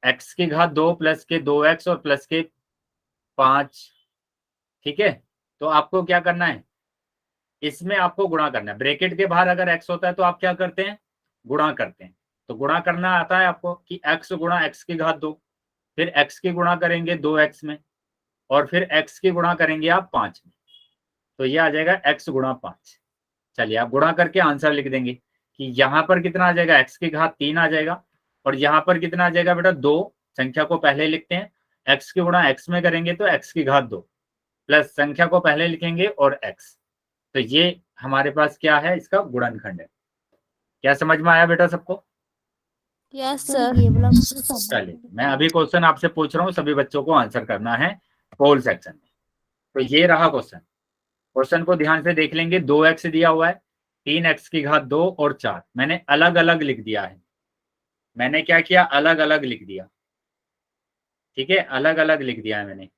x की घात 2 प्लस के 2x और प्लस के 5, ठीक है? तो आपको क्या करना है? इसमें आपको गुणा करना है। ब्रैकेट के बाहर अगर x होता है तो आप क्या करते हैं? गुणा करते हैं। तो गुणा करना आता है आपको कि x गुणा x की घात 2, फिर x की गुणा करेंगे 2x में, और फिर x की गुणा करेंगे आप 5 में। तो ये आ जाएगा x गुणा 5। चलिए आप गुणा करके आंसर लिख देंगे कि यहाँ पर कितना आ जाएगा? x की घात 3 आ जाएगा, और यहाँ पर कितना आ जाएगा बेटा? 2। संख्या को पहले लिखते हैं, x की गुणा x में करेंगे तो x की घात 2, प्लस संख्या को पहले लिखेंगे और x। तो ये हमारे पास क्या है? इसका गुणनखंड है। क्या समझ में आया बेटा सबको? Yes sir sir. ये वाला मुझे समझ चलिए, नहीं मैं आया। अभी क्वेश्चन आपसे पूछ रहा हूँ, सभी बच्चों को आंसर करना है पोल सेक्शन में। तो ये रहा क्वेश्चन। क्वेश्चन को ध्यान से देख लेंगे। 2x दिया हुआ है, 3x की घात 2 और 4। मैंने अलग अलग लिख दिया है। मैंने क्या किया? अलग अलग लिख दिया। ठीक है, अलग अलग लिख दिया है मैंने।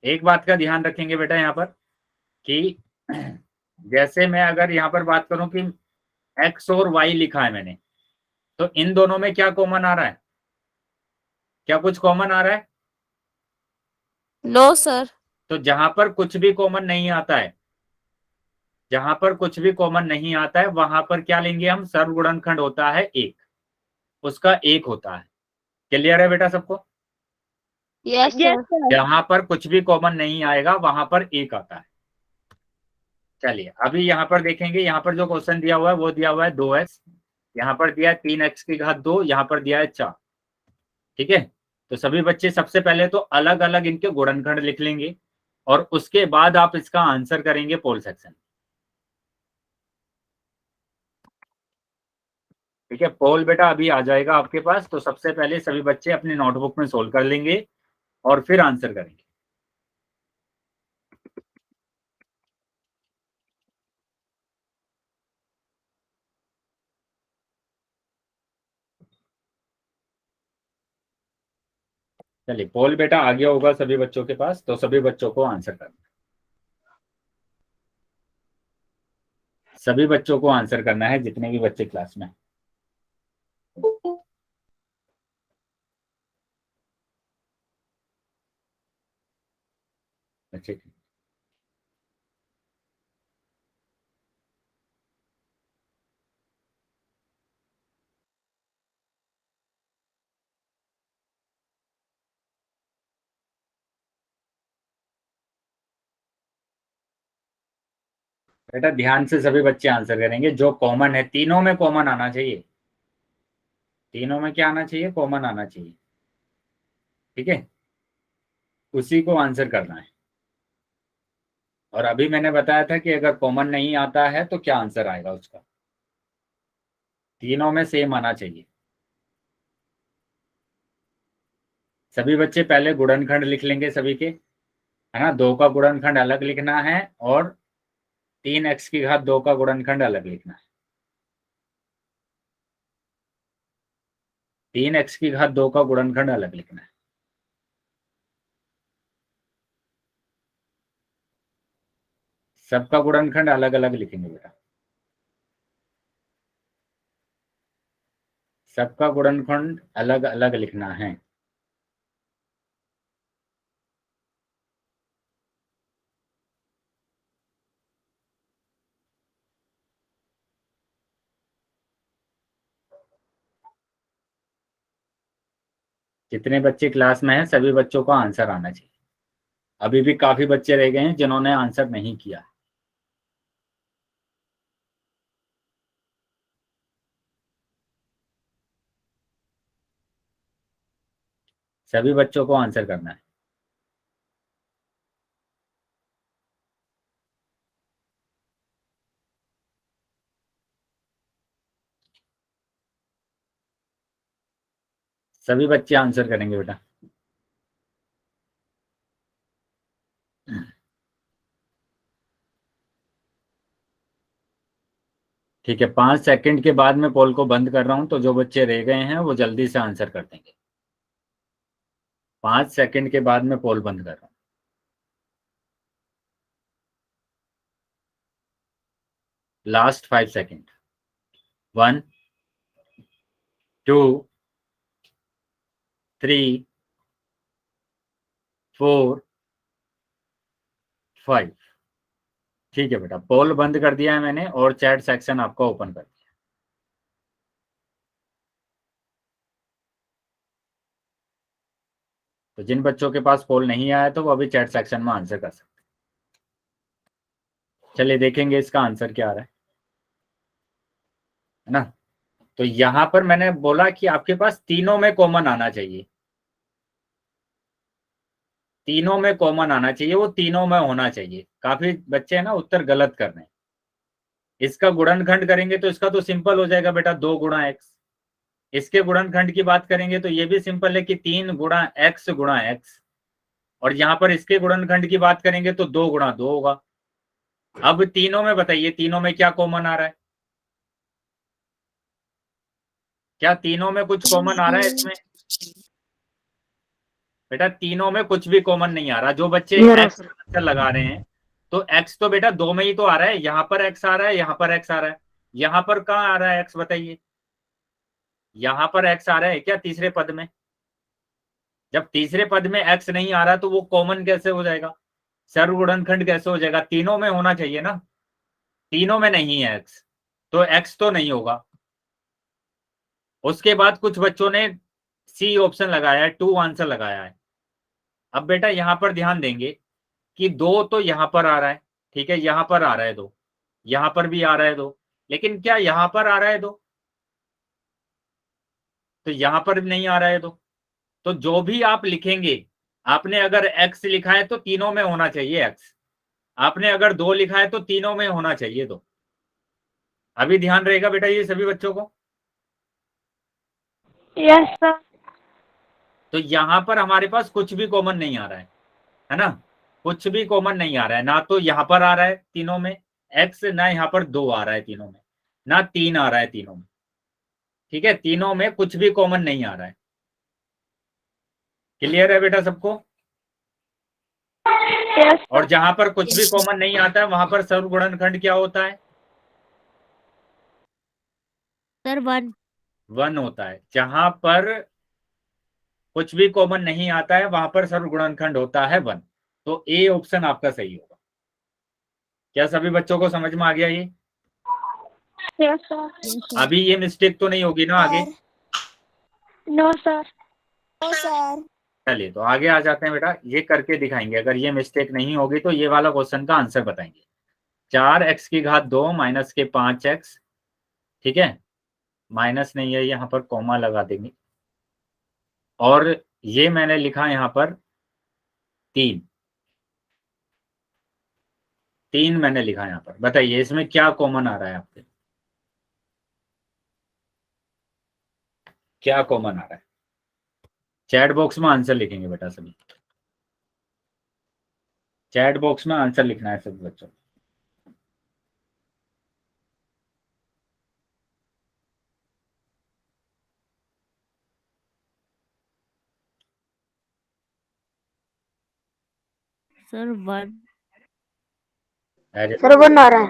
एक बात का ध्यान रखेंगे बेटा यहाँ पर कि जैसे मैं अगर यहाँ पर बात करूं कि x और y लिखा है मैंने, तो इन दोनों में क्या कॉमन आ रहा है? क्या कुछ कॉमन आ रहा है? No sir. तो जहां पर कुछ भी कॉमन नहीं आता है, जहां पर कुछ भी कॉमन नहीं आता है, वहां पर क्या लेंगे हम? सर्वगुणनखंड होता है एक, उसका एक होता है। क्लियर है बेटा सबको? Yes yes sir. सर। जहां पर कुछ भी कॉमन नहीं आएगा वहां पर एक आता है। चलिए अभी यहाँ पर देखेंगे, यहाँ पर जो क्वेश्चन दिया हुआ है वो दिया हुआ है 2x, यहाँ पर दिया है 3x की घात 2, यहाँ पर दिया है 4। ठीक है, तो सभी बच्चे सबसे पहले तो अलग अलग इनके गुणनखंड लिख लेंगे, और उसके बाद आप इसका आंसर करेंगे पोल सेक्शन। ठीक है, पोल बेटा अभी आ जाएगा आपके पास। तो सबसे पहले सभी बच्चे अपनी नोटबुक में सोल्व कर लेंगे और फिर आंसर करेंगे। चलिए पोल बेटा आ गया होगा सभी बच्चों के पास, तो सभी बच्चों को आंसर करना, सभी बच्चों को आंसर करना है जितने भी बच्चे क्लास में हैं। बच्चे बेटा ध्यान से सभी बच्चे आंसर करेंगे, जो कॉमन है तीनों में कॉमन आना चाहिए, तीनों में क्या आना चाहिए, कॉमन आना चाहिए, ठीक है, उसी को आंसर करना है। और अभी मैंने बताया था कि अगर कॉमन नहीं आता है तो क्या आंसर आएगा उसका, तीनों में सेम आना चाहिए। सभी बच्चे पहले गुणनखंड लिख लेंगे सभी के, है ना, 2 का गुणनखंड अलग लिखना है और 3x की घात 2 का गुणनखंड अलग लिखना है, 3x की घात 2 का गुणनखंड अलग लिखना है। सबका गुणनखंड अलग अलग लिखेंगे बेटा, सबका गुणनखंड अलग अलग लिखना है। जितने बच्चे क्लास में हैं सभी बच्चों को आंसर आना चाहिए। अभी भी काफी बच्चे रह गए हैं जिन्होंने आंसर नहीं किया। सभी बच्चों को आंसर करना है। सभी बच्चे आंसर करेंगे बेटा। ठीक है, 5 सेकंड के बाद मैं पोल को बंद कर रहा हूं, तो जो बच्चे रह गए हैं वो जल्दी से आंसर कर देंगे। 5 सेकंड के बाद मैं पोल बंद कर रहा हूं। Last 5 second. 1 2 3 4 5। ठीक है बेटा, पोल बंद कर दिया है मैंने और चैट सेक्शन आपका ओपन कर दिया। तो जिन बच्चों के पास पोल नहीं आया तो वो अभी चैट सेक्शन में आंसर कर सकते हैं। चलिए देखेंगे इसका आंसर क्या आ रहा है ना। तो यहां पर मैंने बोला कि आपके पास तीनों में कॉमन आना चाहिए, तीनों में कॉमन आना चाहिए, वो तीनों में होना चाहिए। काफी बच्चे हैं ना उत्तर गलत कर रहे हैं। इसका गुणनखंड करेंगे तो इसका तो सिंपल हो जाएगा बेटा, 2 गुणा एक्स। इसके गुणनखंड की बात करेंगे तो ये भी सिंपल है कि 3 गुणा एक्स। और यहां पर इसके गुणनखंड की बात करेंगे तो 2 गुणा 2 होगा। अब तीनों में बताइए, तीनों में क्या कॉमन आ रहा है, क्या तीनों में कुछ कॉमन आ रहा है इसमें? बेटा तीनों में कुछ भी कॉमन नहीं आ रहा। जो बच्चे एक्स लगा रहे हैं तो एक्स तो बेटा 2 में ही तो आ रहा है, यहां पर एक्स आ रहा है, यहां पर एक्स आ रहा है, यहां पर कहां आ रहा है एक्स बताइए? यहां पर एक्स आ रहा है क्या तीसरे पद में? जब तीसरे पद में एक्स नहीं आ रहा तो वो कॉमन कैसे हो जाएगा, सर्वगुणनखंड कैसे हो जाएगा? तीनों में होना चाहिए ना, तीनों में नहीं है एक्स, तो एक्स तो नहीं होगा। उसके बाद कुछ बच्चों ने सी ऑप्शन लगाया है, 2 आंसर लगाया है। अब बेटा यहां पर ध्यान देंगे कि 2 तो यहां पर आ रहा है, ठीक है, यहां पर आ रहा है 2, यहां पर भी आ रहा है 2, लेकिन क्या यहां पर आ रहा है 2? तो यहां पर भी नहीं आ रहा है 2। तो जो भी आप लिखेंगे, आपने अगर x लिखा है तो तीनों में होना चाहिए x, आपने अगर 2 लिखा है तो तीनों में होना चाहिए 2। अभी ध्यान रहेगा बेटा ये सभी बच्चों को। Yes sir. तो यहां पर हमारे पास कुछ भी कॉमन नहीं आ रहा है ना, कुछ भी कॉमन नहीं आ रहा है। ना तो यहां पर आ रहा है तीनों में x, ना यहां पर 2 आ रहा है तीनों में, ना 3 आ रहा है तीनों में। ठीक है, तीनों में कुछ भी कॉमन नहीं आ रहा है। क्लियर है बेटा सबको? यस और जहां पर कुछ भी कॉमन नहीं आता है वहां पर सर्व गुणनखंड क्या होता है? सर 1। 1 होता है। जहां पर कुछ भी कॉमन नहीं आता है वहां पर सर्व गुणनखंड होता है 1। तो ए ऑप्शन आपका सही होगा। क्या सभी बच्चों को समझ में आ गया ये? यस सर अभी ये मिस्टेक तो नहीं होगी ना आगे? नो सर चलिए तो आगे आ जाते हैं बेटा, ये करके दिखाएंगे। अगर ये मिस्टेक नहीं होगी तो ये वाला क्वेश्चन का आंसर बताएंगे। 4x की घात 2 माइनस के 5x, ठीक है, माइनस नहीं है यहाँ पर, कॉमा लगा देंगे। और ये मैंने लिखा यहाँ पर 3 मैंने लिखा यहाँ पर। बताइए इसमें क्या कॉमन आ रहा है आपके? क्या कॉमन आ रहा है? चैट बॉक्स में आंसर लिखेंगे बेटा सभी। चैट बॉक्स में आंसर लिखना है सभी बच्चों। सर 1। सर 1 आ रहा है।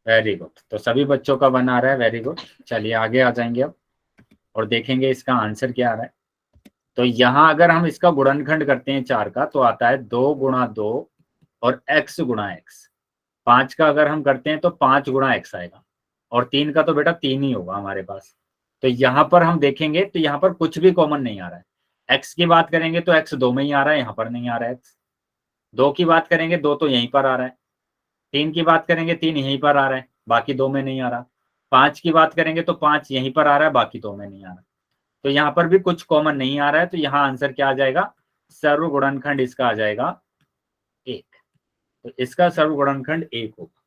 वेरी गुड, तो सभी बच्चों का 1 आ रहा है। Very good. चलिए आगे आ जाएंगे अब और देखेंगे इसका आंसर क्या आ रहा है। तो यहाँ अगर हम इसका गुणनखंड करते हैं 4 का तो आता है 2 गुणा 2 और x गुणा x। 5 का अगर हम करते हैं तो 5 गुणा x आएगा। और 3 का तो बेटा 3 ही होगा हमारे पास। तो यहाँ पर हम देखेंगे तो यहाँ पर कुछ भी कॉमन नहीं आ रहा है। x की बात करेंगे तो x 2 में ही आ रहा है, यहाँ पर नहीं आ रहा है x। 2 की बात करेंगे 2 तो यहीं पर आ रहा है। 3 की बात करेंगे 3 यहीं पर आ रहा है, बाकी 2 में नहीं आ रहा। 5 की बात करेंगे तो 5 यहीं पर आ रहा है, बाकी 2 में नहीं आ रहा। तो यहाँ पर भी कुछ कॉमन नहीं आ रहा है। तो यहाँ आंसर क्या आ जाएगा? सर्व गुणनखंड इसका आ जाएगा 1। तो इसका सर्व गुणनखंड 1 होगा।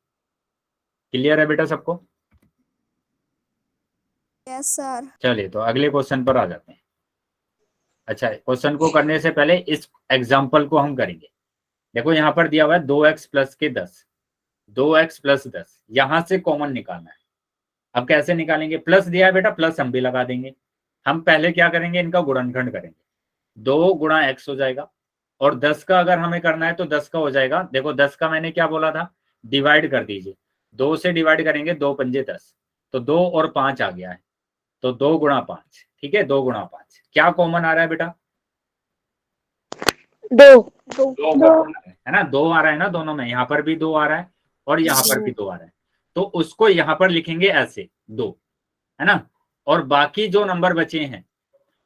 क्लियर है बेटा सबको? Yes sir. चलिए तो अगले क्वेश्चन पर आ जाते हैं। अच्छा, क्वेश्चन को करने से पहले इस एग्जाम्पल को हम करेंगे। देखो यहाँ पर दिया हुआ है 2x प्लस के 10, 2x प्लस 10, यहां से कॉमन निकालना है। अब कैसे निकालेंगे? प्लस दिया है बेटा, प्लस हम भी लगा देंगे। हम पहले क्या करेंगे, इनका गुणनखंड करेंगे। 2 गुणा x हो जाएगा। और 10 का अगर हमें करना है तो 10 का हो जाएगा। देखो 10 का मैंने क्या बोला था, डिवाइड कर दीजिए। 2 से डिवाइड करेंगे, 2 पंजे 10, तो 2 और 5 आ गया है। तो 2 गुणा 5, ठीक है, 2 गुणा 5। क्या कॉमन आ रहा है बेटा? 2 2 कॉमन है ना, 2 आ रहा है ना दोनों में। यहाँ पर भी 2 आ रहा है और यहाँ पर भी 2 आ रहा है। तो उसको यहाँ पर लिखेंगे ऐसे 2, है ना। और बाकी जो नंबर बचे हैं,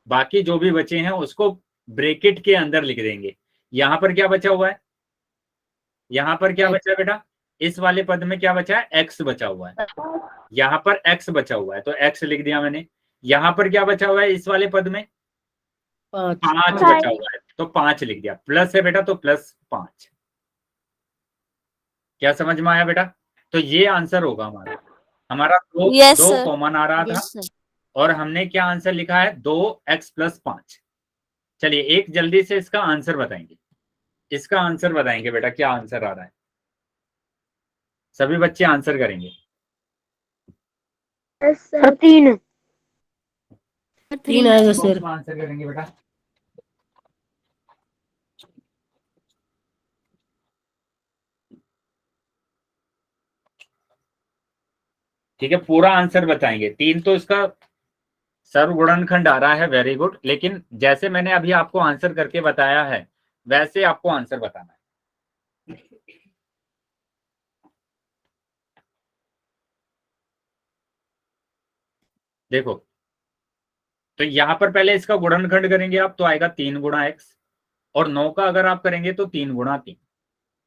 बाकी जो भी बचे हैं उसको ब्रैकेट के अंदर लिख देंगे। यहाँ पर क्या बचा हुआ है? यहाँ पर क्या बचा है बेटा? इस वाले पद में क्या बचा है? x बचा हुआ है। यहाँ पर x बचा हुआ है तो x लिख दिया मैंने। यहाँ पर क्या बचा हुआ है इस वाले पद में? 5 बचा हुआ है तो 5 लिख दिया। प्लस है बेटा तो प्लस 5। क्या समझ में आया बेटा? तो ये आंसर होगा हमारा। हमारा दो कॉमन आ रहा था और हमने क्या आंसर लिखा है? 2x plus 5। चलिए एक जल्दी से इसका आंसर बताएंगे। इसका आंसर बताएंगे बेटा, क्या आंसर आ रहा है? सभी बच्चे आंसर करेंगे। सर 3 आएगा सर। आंसर करेंगे बेटा। ठीक है, पूरा आंसर बताएंगे। 3 तो इसका सर्व गुणनखंड आ रहा है। Very good. लेकिन जैसे मैंने अभी आपको आंसर करके बताया है वैसे आपको आंसर बताना है। देखो तो यहां पर पहले इसका गुणनखंड करेंगे आप तो आएगा 3 गुणा x। और 9 का अगर आप करेंगे तो 3 गुणा 3।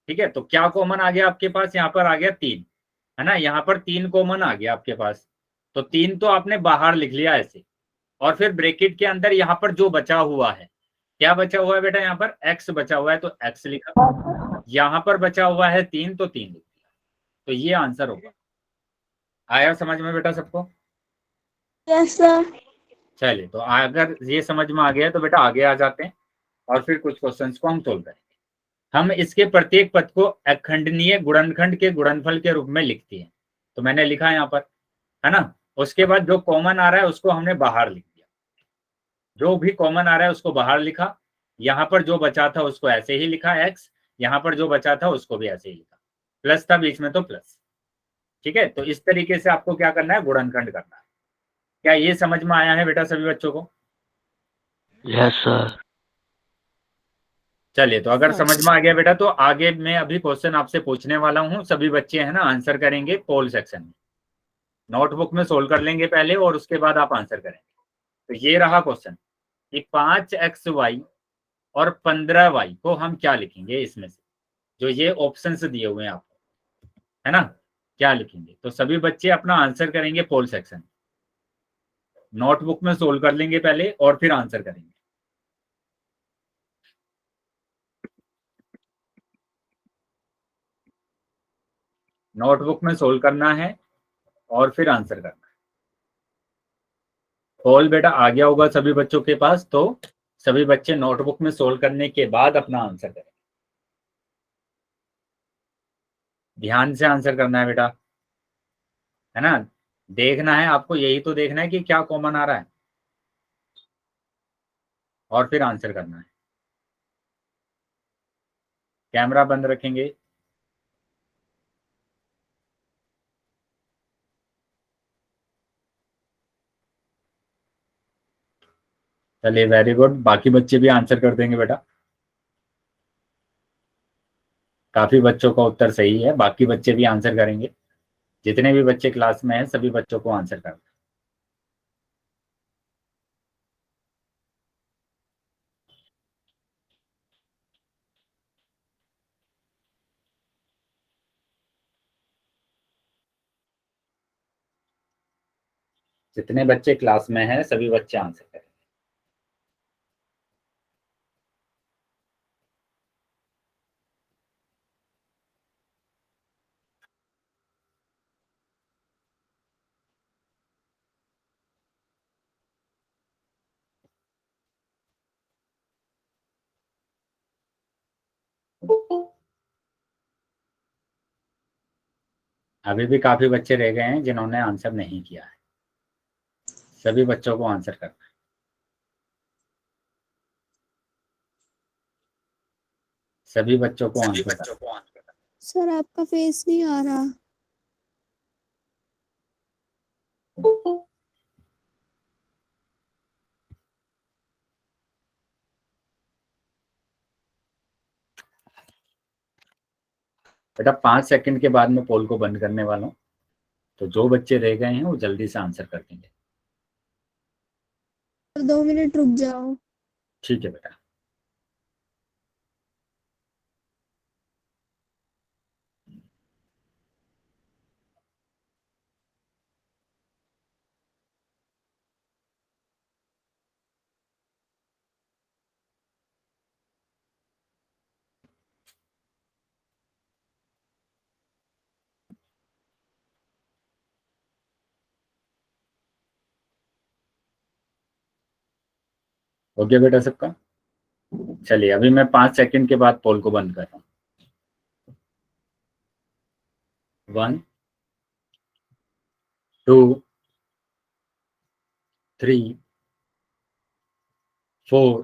ठीक है, तो क्या कॉमन आ गया आपके पास? यहाँ पर आ गया 3, है ना। यहाँ पर 3 कॉमन आ गया आपके पास। तो 3 तो आपने बाहर लिख लिया ऐसे। और फिर ब्रैकेट के अंदर यहाँ पर जो बचा हुआ है, क्या बचा हुआ है बेटा? यहाँ पर x बचा हुआ है तो x लिखा। यहाँ पर बचा हुआ है 3 तो 3 लिख दिया। तो ये आंसर होगा। आया समझ में बेटा सबको? Yes sir. चलिए तो अगर ये समझ में आ गया तो बेटा आगे आ जाते हैं और फिर कुछ क्वेश्चंस को हम सोल्व करेंगे। हम इसके प्रत्येक पद को अखंडनीय गुणनखंड के गुणनफल के रूप में लिखते हैं। तो मैंने लिखा है यहाँ पर, है ना। उसके बाद जो कॉमन आ रहा है उसको हमने बाहर लिख दिया। जो भी कॉमन आ रहा है उसको बाहर लिखा यहाँ पर जो बचा था उसको ऐसे ही लिखा x, यहाँ पर जो बचा था उसको भी ऐसे ही लिखा, प्लस था बीच में तो प्लस। ठीक है, तो इस तरीके से आपको क्या करना है, गुणनखंड करना है। क्या ये समझ में आया है बेटा सभी बच्चों को? Yes sir. चलिए, तो अगर सर। समझ में आ गया बेटा तो आगे मैं अभी क्वेश्चन आपसे पूछने वाला हूँ, सभी बच्चे है ना आंसर करेंगे पोल सेक्शन में, नोटबुक में सोल्व कर लेंगे पहले और उसके बाद आप आंसर करेंगे। तो ये रहा क्वेश्चन कि 5xy और 15y को हम क्या लिखेंगे इसमें से, जो ये ऑप्शंस दिए हुए हैं आपको, है ना, क्या लिखेंगे? तो सभी बच्चे अपना आंसर करेंगे पोल सेक्शन, नोटबुक में सोल्व कर लेंगे पहले और फिर आंसर करेंगे। नोटबुक में सोल्व करना है और फिर आंसर करना है। पोल बेटा आ गया होगा सभी बच्चों के पास, तो सभी बच्चे नोटबुक में सोल्व करने के बाद अपना आंसर करें। ध्यान से आंसर करना है बेटा, है ना, देखना है आपको, यही तो देखना है कि क्या कॉमन आ रहा है और फिर आंसर करना है। कैमरा बंद रखेंगे। चलिए वेरी गुड, बाकी बच्चे भी आंसर कर देंगे बेटा। काफी बच्चों का उत्तर सही है, बाकी बच्चे भी आंसर करेंगे। जितने भी बच्चे क्लास में हैं सभी बच्चों को आंसर करना है। जितने बच्चे क्लास में हैं सभी बच्चे आंसर करें। अभी भी काफी बच्चे रह गए हैं जिन्होंने आंसर नहीं किया है, सभी बच्चों को आंसर करना है। सभी बच्चों को आंसर करना है। सर आपका फेस नहीं आ रहा। बेटा 5 सेकंड के बाद मैं पोल को बंद करने वाला हूँ, तो जो बच्चे रह गए हैं वो जल्दी से आंसर कर देंगे। 2 मिनट रुक जाओ। ठीक है बेटा। हो गया बेटा सबका? चलिए अभी मैं 5 सेकंड के बाद पोल को बंद कर रहा हूँ। 1 2 3 4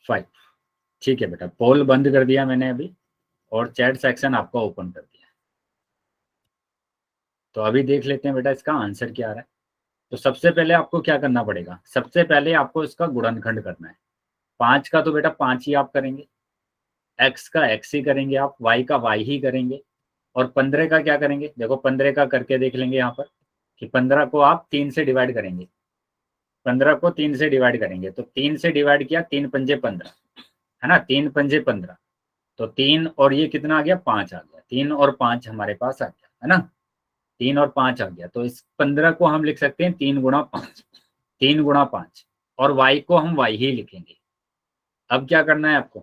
5। ठीक है बेटा, पोल बंद कर दिया मैंने अभी और चैट सेक्शन आपका ओपन कर दिया। तो अभी देख लेते हैं बेटा इसका आंसर क्या आ रहा है। तो सबसे पहले आपको क्या करना पड़ेगा, सबसे पहले आपको इसका गुणनखंड करना है। 5 का तो बेटा 5 ही आप करेंगे, x का x ही करेंगे आप, y का y ही करेंगे, और 15 का क्या करेंगे, देखो 15 का करके देख लेंगे यहाँ पर कि 15 को आप 3 से डिवाइड करेंगे। 15 को 3 से डिवाइड करेंगे तो 3 से डिवाइड किया, 3 पंजे 15, है ना, 3 पंजे 15, तो 3 और ये कितना आ गया, 5 आ गया। 3 और 5 हमारे पास आ गया, है ना, 3 और 5 आ गया। तो इस 15 को हम लिख सकते हैं 3 गुणा 5, 3 गुणा 5, और y को हम y ही लिखेंगे। अब क्या करना है आपको,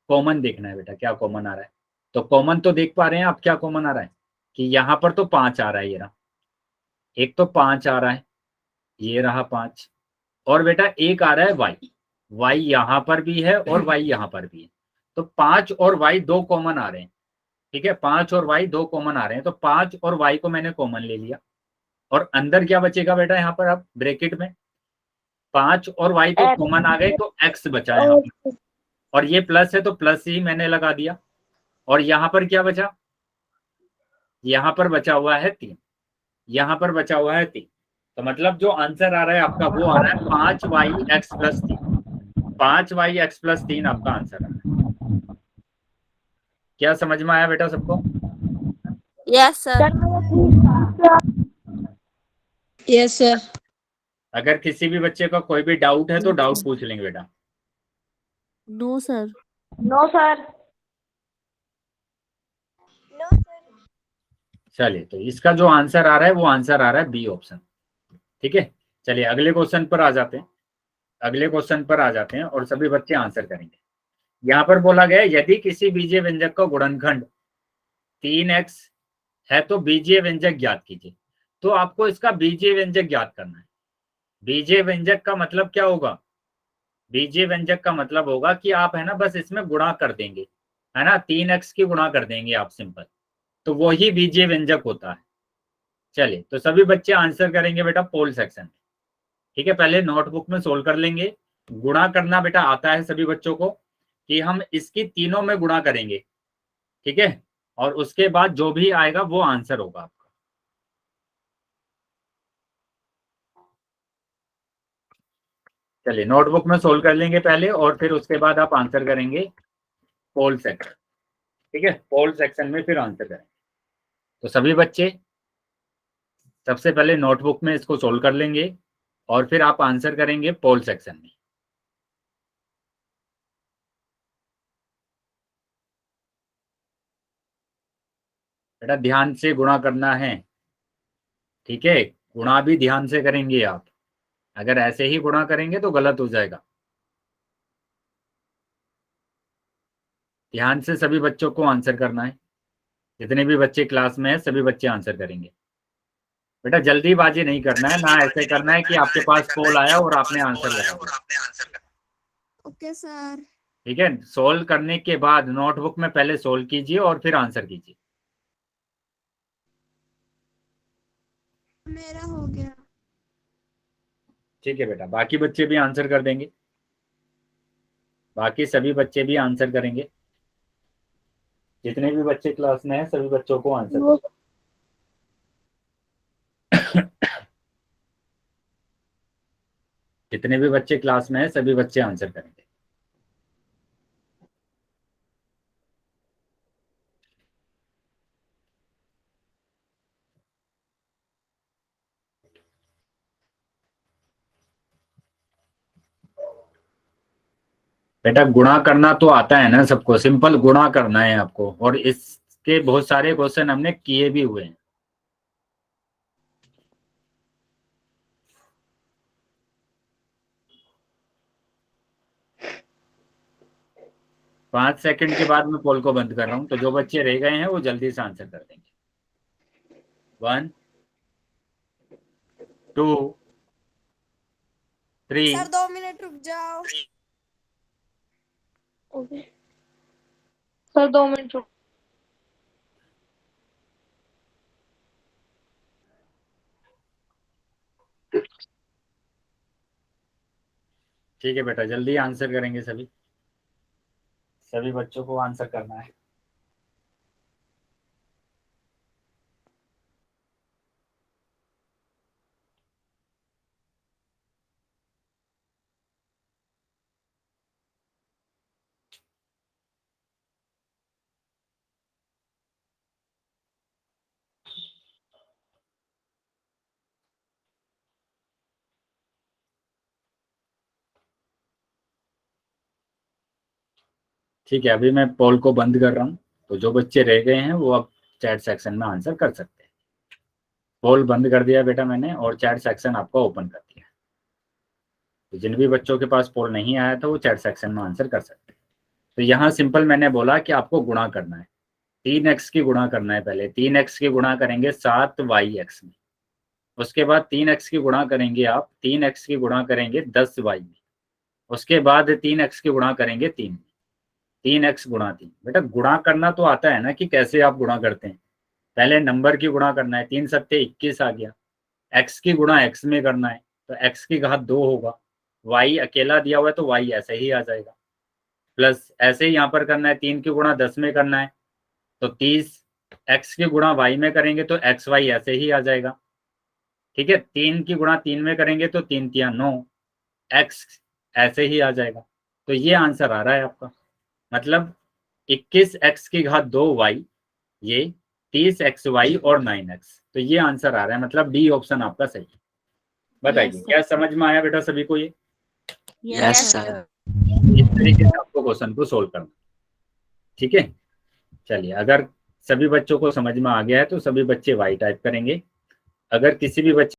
कॉमन देखना है बेटा, क्या कॉमन आ रहा है। तो कॉमन तो देख पा रहे हैं आप, क्या कॉमन आ रहा है कि यहाँ पर तो 5 आ रहा है, ये रहा, एक तो 5 आ रहा है, ये रहा 5, और बेटा एक आ रहा है y यहाँ पर भी है और y यहाँ पर भी है। तो 5 और y दो कॉमन आ रहे हैं, ठीक है, 5 और y दो कॉमन आ रहे हैं, तो 5 और y को मैंने कॉमन ले लिया। और अंदर क्या बचेगा बेटा यहाँ पर, अब ब्रैकेट में 5 और y तो कॉमन आ गए, तो x बचा यहाँ पर, और ये प्लस है तो प्लस ही मैंने लगा दिया। और यहाँ पर क्या बचा, यहाँ पर बचा हुआ है 3, यहाँ पर बचा हुआ है 3। तो मतलब जो आंसर आ रहा है आपका वो आ रहा है 5y(x+3). 5y(x+3) आपका आंसर आ रहा है। क्या समझ में आया बेटा सबको? Yes sir. Yes sir. अगर किसी भी बच्चे का कोई भी डाउट है तो डाउट पूछ लेंगे बेटा। No sir. No sir. चलिए, तो इसका जो आंसर आ रहा है वो आंसर आ रहा है बी ऑप्शन। ठीक है, चलिए अगले क्वेश्चन पर आ जाते हैं। अगले क्वेश्चन पर आ जाते हैं और सभी बच्चे आंसर करेंगे। यहाँ पर बोला गया यदि किसी बीजीय व्यंजक का गुणनखंड 3x है तो बीजीय व्यंजक ज्ञात कीजिए। तो आपको इसका बीजीय व्यंजक ज्ञात करना है। बीजीय व्यंजक का मतलब क्या होगा? बीजीय व्यंजक का मतलब होगा कि आप है ना बस इसमें गुणा कर देंगे, है ना, 3x की गुणा कर देंगे आप सिंपल, तो वही बीजीय व्यंजक होता है। चलिए, तो सभी बच्चे आंसर करेंगे बेटा पोल सेक्शन में। ठीक है, पहले नोटबुक में सोल्व कर लेंगे। गुणा करना बेटा आता है सभी बच्चों को, कि हम इसकी तीनों में गुणा करेंगे। ठीक है, और उसके बाद जो भी आएगा वो आंसर होगा आपका। चलिए, नोटबुक में सोल्व कर लेंगे पहले, और फिर उसके बाद आप आंसर करेंगे पोल सेक्शन। ठीक है, पोल सेक्शन में फिर आंसर करेंगे। तो सभी बच्चे सबसे पहले नोटबुक में इसको सोल्व कर लेंगे और फिर आप आंसर करेंगे पोल सेक्शन में। बेटा ध्यान से गुणा करना है। ठीक है, गुणा भी ध्यान से करेंगे आप। अगर ऐसे ही गुणा करेंगे तो गलत हो जाएगा। ध्यान से सभी बच्चों को आंसर करना है। जितने भी बच्चे क्लास में हैं सभी बच्चे आंसर करेंगे। बेटा जल्दीबाजी नहीं करना है, ना ऐसे करना है कि आपके पास कॉल आया और आपने आंसर लगा दिया। Okay sir. ठीक है, सोल्व करने के बाद नोटबुक में पहले सोल्व कीजिए और फिर आंसर कीजिए। मेरा हो गया। ठीक है बेटा, बाकी बच्चे भी आंसर कर देंगे। बाकी सभी बच्चे भी आंसर करेंगे। जितने भी बच्चे क्लास में हैं सभी बच्चों को आंसर जितने भी बच्चे क्लास में हैं सभी बच्चे आंसर करेंगे। बेटा गुणा करना तो आता है ना सबको, सिंपल गुणा करना है आपको, और इसके बहुत सारे क्वेश्चन हमने किए भी हुए हैं। पांच सेकंड के बाद मैं पोल को बंद कर रहा हूं, तो जो बच्चे रह गए हैं वो जल्दी से आंसर कर देंगे। 1 2 3। सर 2 मिनट रुक जाओ। ओके सर 2 मिनट रुक। ठीक है बेटा, जल्दी आंसर करेंगे सभी। सभी बच्चों को आंसर करना है। ठीक है, अभी मैं पोल को बंद कर रहा हूँ, तो जो बच्चे रह गए हैं वो अब चैट सेक्शन में आंसर कर सकते हैं। पोल बंद कर दिया बेटा मैंने, और चैट सेक्शन आपका ओपन कर दिया। तो जिन भी बच्चों के पास पोल नहीं आया था वो चैट सेक्शन में आंसर कर सकते हैं। तो यहाँ सिंपल मैंने बोला कि आपको गुणा करना है, 3x की गुणा करना है। पहले 3x की गुणा करेंगे 7yx में, उसके बाद 3x की गुणा करेंगे आप 3x की गुणा करेंगे 10y में, उसके बाद 3x की गुणा करेंगे 3 में। 3x गुणा 3। बेटा गुणा करना तो आता है ना कि कैसे आप गुणा करते हैं। पहले नंबर की गुणा करना है, 3 सत्ते 21 आ गया। x की गुणा x में करना है, तो x की घात 2 होगा। y अकेला दिया हुआ है तो y ऐसे ही आ जाएगा, प्लस ऐसे ही यहाँ पर करना है 3 की गुणा 10 में करना है तो 30 x की गुणा y में करेंगे तो xy ऐसे ही आ जाएगा। ठीक है, 3 की गुणा 3 में करेंगे तो 3 3 9 x ऐसे ही आ जाएगा। तो ये आंसर आ रहा है आपका, मतलब 21x की घात 2y, ये 30xy और 9x, तो ये आंसर आ रहा है, मतलब डी ऑप्शन आपका सही है। बताइए Yes, क्या समझ में आया बेटा सभी को? ये यस सर। इस तरीके से आपको क्वेश्चन को सोल्व करना। ठीक है, चलिए अगर सभी बच्चों को समझ में आ गया है तो सभी बच्चे वाई टाइप करेंगे। अगर किसी भी बच्चे